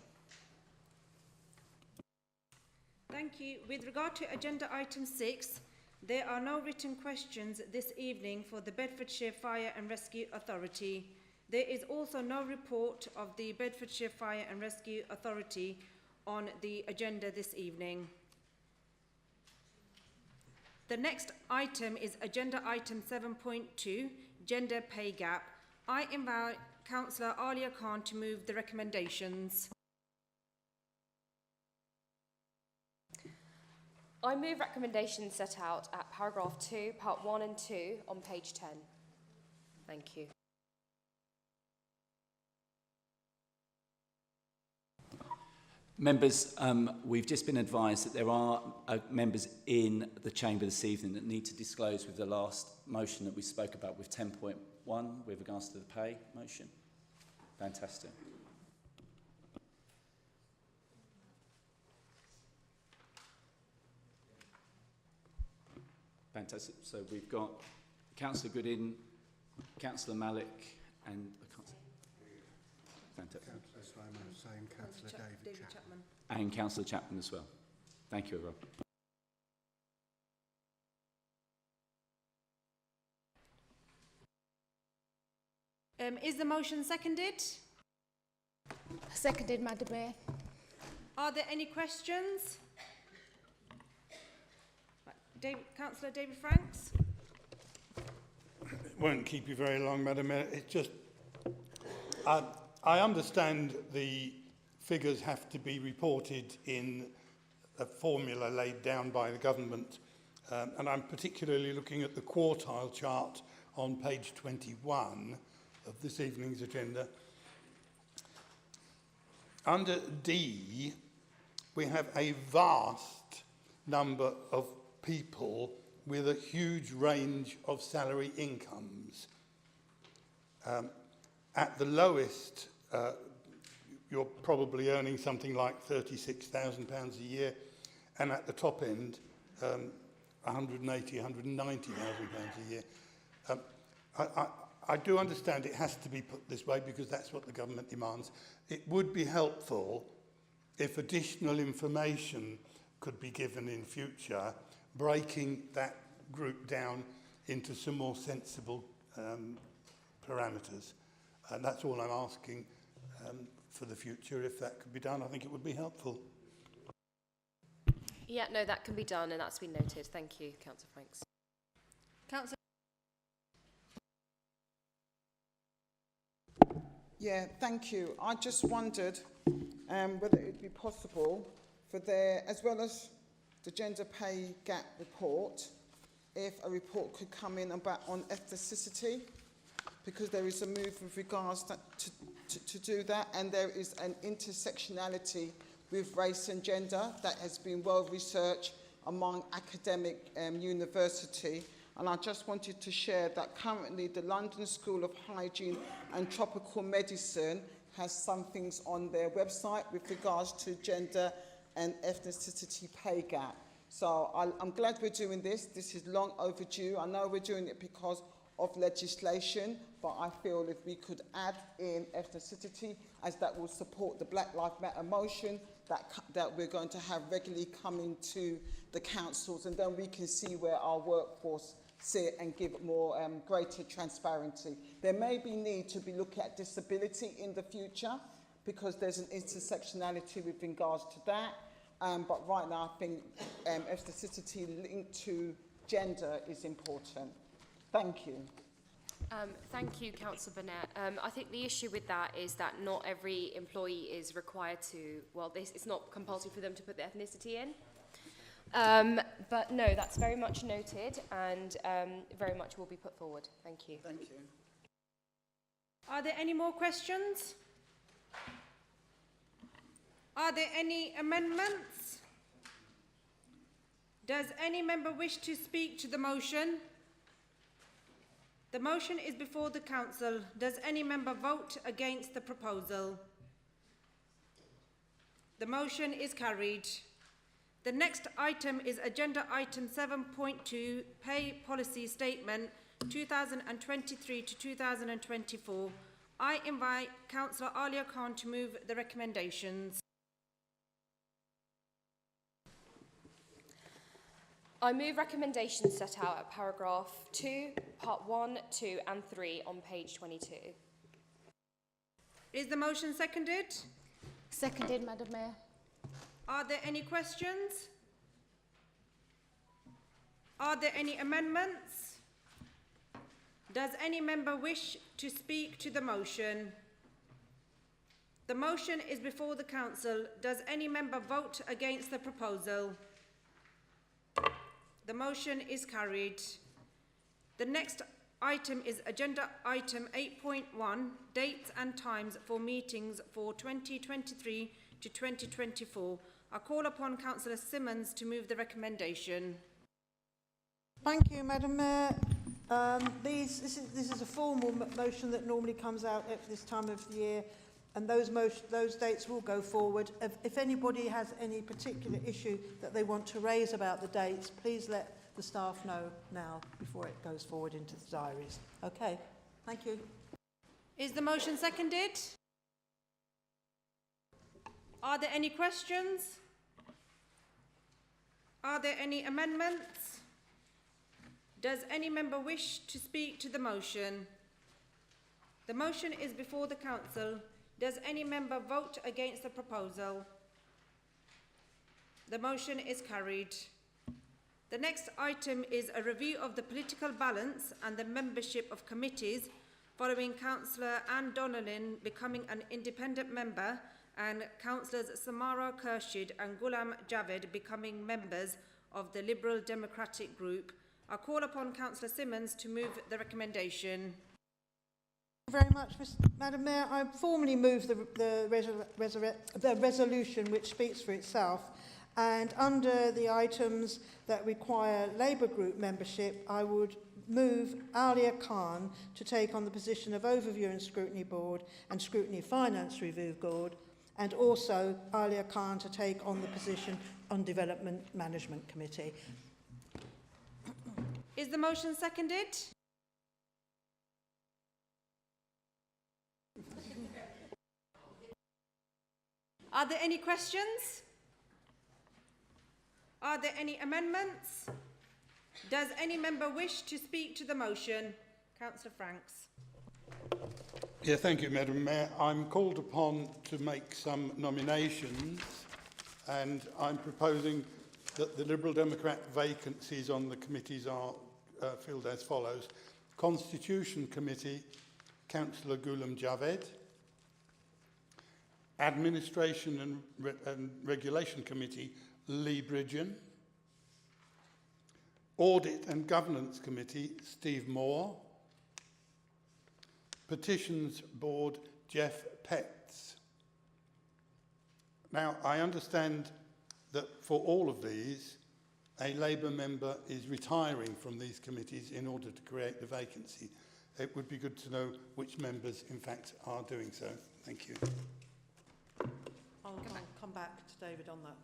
Thank you. With regard to agenda item 6, there are no written questions this evening for the Bedfordshire Fire and Rescue Authority. There is also no report of the Bedfordshire Fire and Rescue Authority on the agenda this evening. The next item is agenda item 7.2, gender pay gap. I invite Councillor Alia Khan to move the recommendations. I move recommendations set out at paragraph 2, part 1 and 2 on page 10. Thank you. Members, we've just been advised that there are members in the chamber this evening that need to disclose with the last motion that we spoke about with 10.1 with regards to the pay motion. Fantastic. Fantastic. So we've got Councillor Goodin, Councillor Malik, and fantastic. Councillor Simon, same Councillor David Chapman. And Councillor Chapman as well. Thank you, Rob. Is the motion seconded? Seconded, Madam Mayor. Are there any questions? Councillor David Franks. It won't keep you very long, Madam Mayor. It's just, I understand the figures have to be reported in a formula laid down by the government, and I'm particularly looking at the quartile chart on page 21 of this evening's agenda. Under D, we have a vast number of people with a huge range of salary incomes. At the lowest, you're probably earning something like £36,000 a year, and at the top end, £180,000, £190,000 a year. I do understand it has to be put this way because that's what the government demands. It would be helpful if additional information could be given in future, breaking that group down into some more sensible parameters. And that's all I'm asking for the future. If that could be done, I think it would be helpful. Yeah, no, that can be done, and that's been noted. Thank you, Councillor Franks. Councillor. Yeah, thank you. I just wondered whether it would be possible for there, as well as the gender pay gap report, if a report could come in about on ethnicity, because there is a move with regards to do that, and there is an intersectionality with race and gender that has been well researched among academic university. And I just wanted to share that currently the London School of Hygiene and Tropical Medicine has some things on their website with regards to gender and ethnicity pay gap. So I'm glad we're doing this. This is long overdue. I know we're doing it because of legislation, but I feel if we could add in ethnicity, as that will support the Black Lives Matter motion that we're going to have regularly coming to the councils, and then we can see where our workforce sit and give more greater transparency. There may be need to be looking at disability in the future because there's an intersectionality with regards to that. But right now, I think ethnicity linked to gender is important. Thank you. Thank you, Councillor Burnett. I think the issue with that is that not every employee is required to, well, it's not compulsory for them to put the ethnicity in. But no, that's very much noted and very much will be put forward. Thank you. Thank you. Are there any more questions? Are there any amendments? Does any member wish to speak to the motion? The motion is before the council. Does any member vote against the proposal? The motion is carried. The next item is agenda item 7.2, Pay Policy Statement 2023 to 2024. I invite Councillor Alia Khan to move the recommendations. I move recommendations set out at paragraph 2, part 1, 2 and 3 on page 22. Is the motion seconded? Seconded, Madam Mayor. Are there any questions? Are there any amendments? Does any member wish to speak to the motion? The motion is before the council. Does any member vote against the proposal? The motion is carried. The next item is agenda item 8.1, dates and times for meetings for 2023 to 2024. I call upon Councillor Simmons to move the recommendation. Thank you, Madam Mayor. This is a formal motion that normally comes out at this time of the year, and those dates will go forward. If anybody has any particular issue that they want to raise about the dates, please let the staff know now before it goes forward into the diaries. Okay, thank you. Is the motion seconded? Are there any questions? Are there any amendments? Does any member wish to speak to the motion? The motion is before the council. Does any member vote against the proposal? The motion is carried. The next item is a review of the political balance and the membership of committees following Councillor Anne Donnellan becoming an independent member and Councillors Samara Khurshid and Ghulam Javed becoming members of the Liberal Democratic Group. I call upon Councillor Simmons to move the recommendation. Thank you very much, Madam Mayor. I formally move the resolution which speaks for itself, and under the items that require Labour Group membership, I would move Alia Khan to take on the position of Overview and Scrutiny Board and Scrutiny Finance Review Board, and also Alia Khan to take on the position on Development Management Committee. Is the motion seconded? Are there any questions? Are there any amendments? Does any member wish to speak to the motion? Councillor Franks. Yeah, thank you, Madam Mayor. I'm called upon to make some nominations, and I'm proposing that the Liberal Democrat vacancies on the committees are filled as follows. Constitution Committee, Councillor Ghulam Javed. Administration and Regulation Committee, Lee Bridgen. Audit and Governance Committee, Steve Moore. Petitions Board, Jeff Petts. Now, I understand that for all of these, a Labour member is retiring from these committees in order to create the vacancy. It would be good to know which members, in fact, are doing so. Thank you. I'll come back to David on that.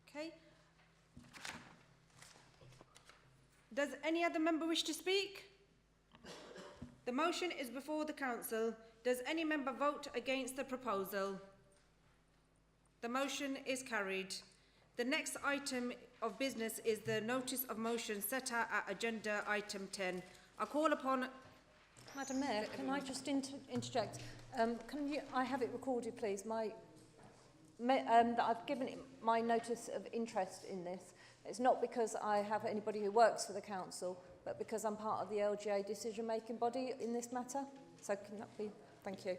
Okay. Does any other member wish to speak? The motion is before the council. Does any member vote against the proposal? The motion is carried. The next item of business is the notice of motion set out at agenda item 10. I call upon... Madam Mayor, can I just interject? I have it recorded, please. That I've given my notice of interest in this. It's not because I have anybody who works for the council, but because I'm part of the LGA decision-making body in this matter. So can that be... Thank you.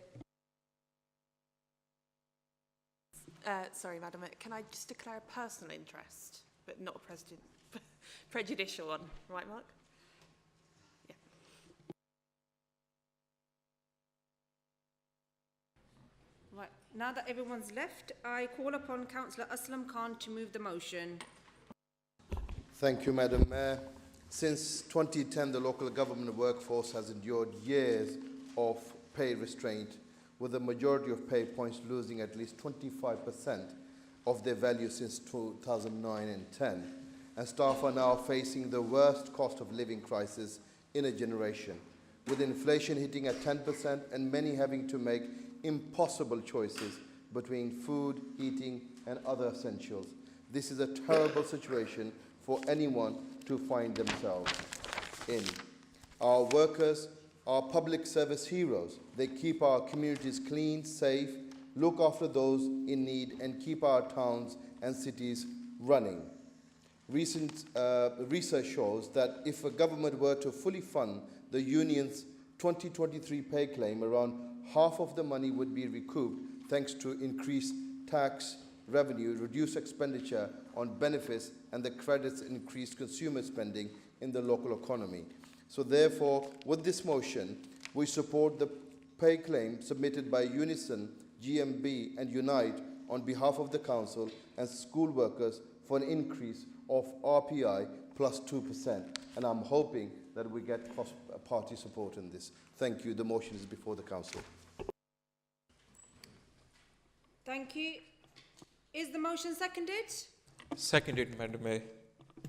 Sorry, Madam Mayor, can I just declare a personal interest, but not a prejudicial one? Right, Mark? Yeah. Right, now that everyone's left, I call upon Councillor Aslam Khan to move the motion. Thank you, Madam Mayor. Since 2010, the local government workforce has endured years of pay restraint, with the majority of pay points losing at least 25% of their value since 2009 and 10. And staff are now facing the worst cost of living crisis in a generation, with inflation hitting at 10% and many having to make impossible choices between food, heating, and other essentials. This is a terrible situation for anyone to find themselves in. Our workers are public service heroes. They keep our communities clean, safe, look after those in need, and keep our towns and cities running. Recent research shows that if a government were to fully fund the union's 2023 pay claim, around half of the money would be recouped thanks to increased tax revenue, reduced expenditure on benefits, and the credits increased consumer spending in the local economy. So therefore, with this motion, we support the pay claim submitted by Unison, GMB and Unite on behalf of the council and school workers for an increase of RPI plus 2%. And I'm hoping that we get cross-party support in this. Thank you. The motion is before the council. Thank you. Is the motion seconded? Seconded, Madam Mayor.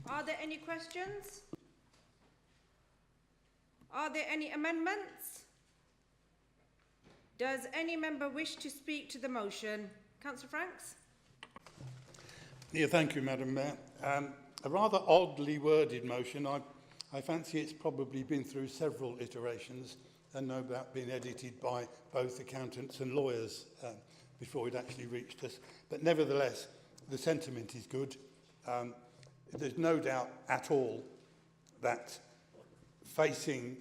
Are there any questions? Are there any amendments? Does any member wish to speak to the motion? Councillor Franks? Yeah, thank you, Madam Mayor. A rather oddly worded motion. I fancy it's probably been through several iterations and no doubt been edited by both accountants and lawyers before it actually reached us. But nevertheless, the sentiment is good. There's no doubt at all that facing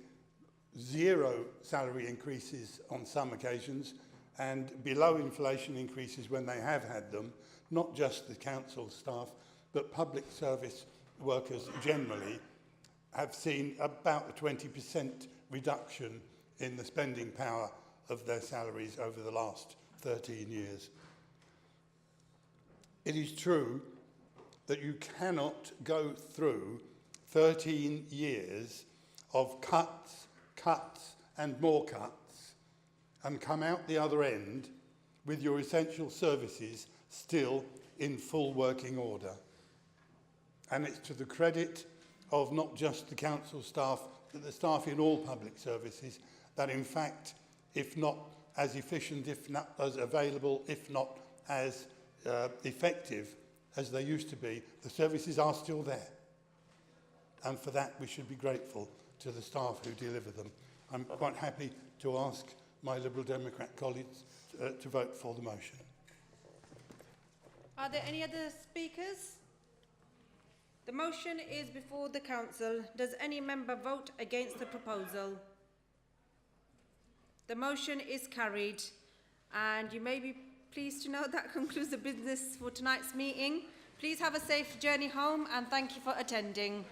zero salary increases on some occasions and below inflation increases when they have had them, not just the council staff, but public service workers generally, have seen about a 20% reduction in the spending power of their salaries over the last 13 years. It is true that you cannot go through 13 years of cuts, and more cuts, and come out the other end with your essential services still in full working order. And it's to the credit of not just the council staff, but the staff in all public services, that in fact, if not as efficient, if not as available, if not as effective as they used to be, the services are still there. And for that, we should be grateful to the staff who deliver them. I'm quite happy to ask my Liberal Democrat colleagues to vote for the motion. Are there any other speakers? The motion is before the council. Does any member vote against the proposal? The motion is carried, and you may be pleased to know that concludes the business for tonight's meeting. Please have a safe journey home, and thank you for attending.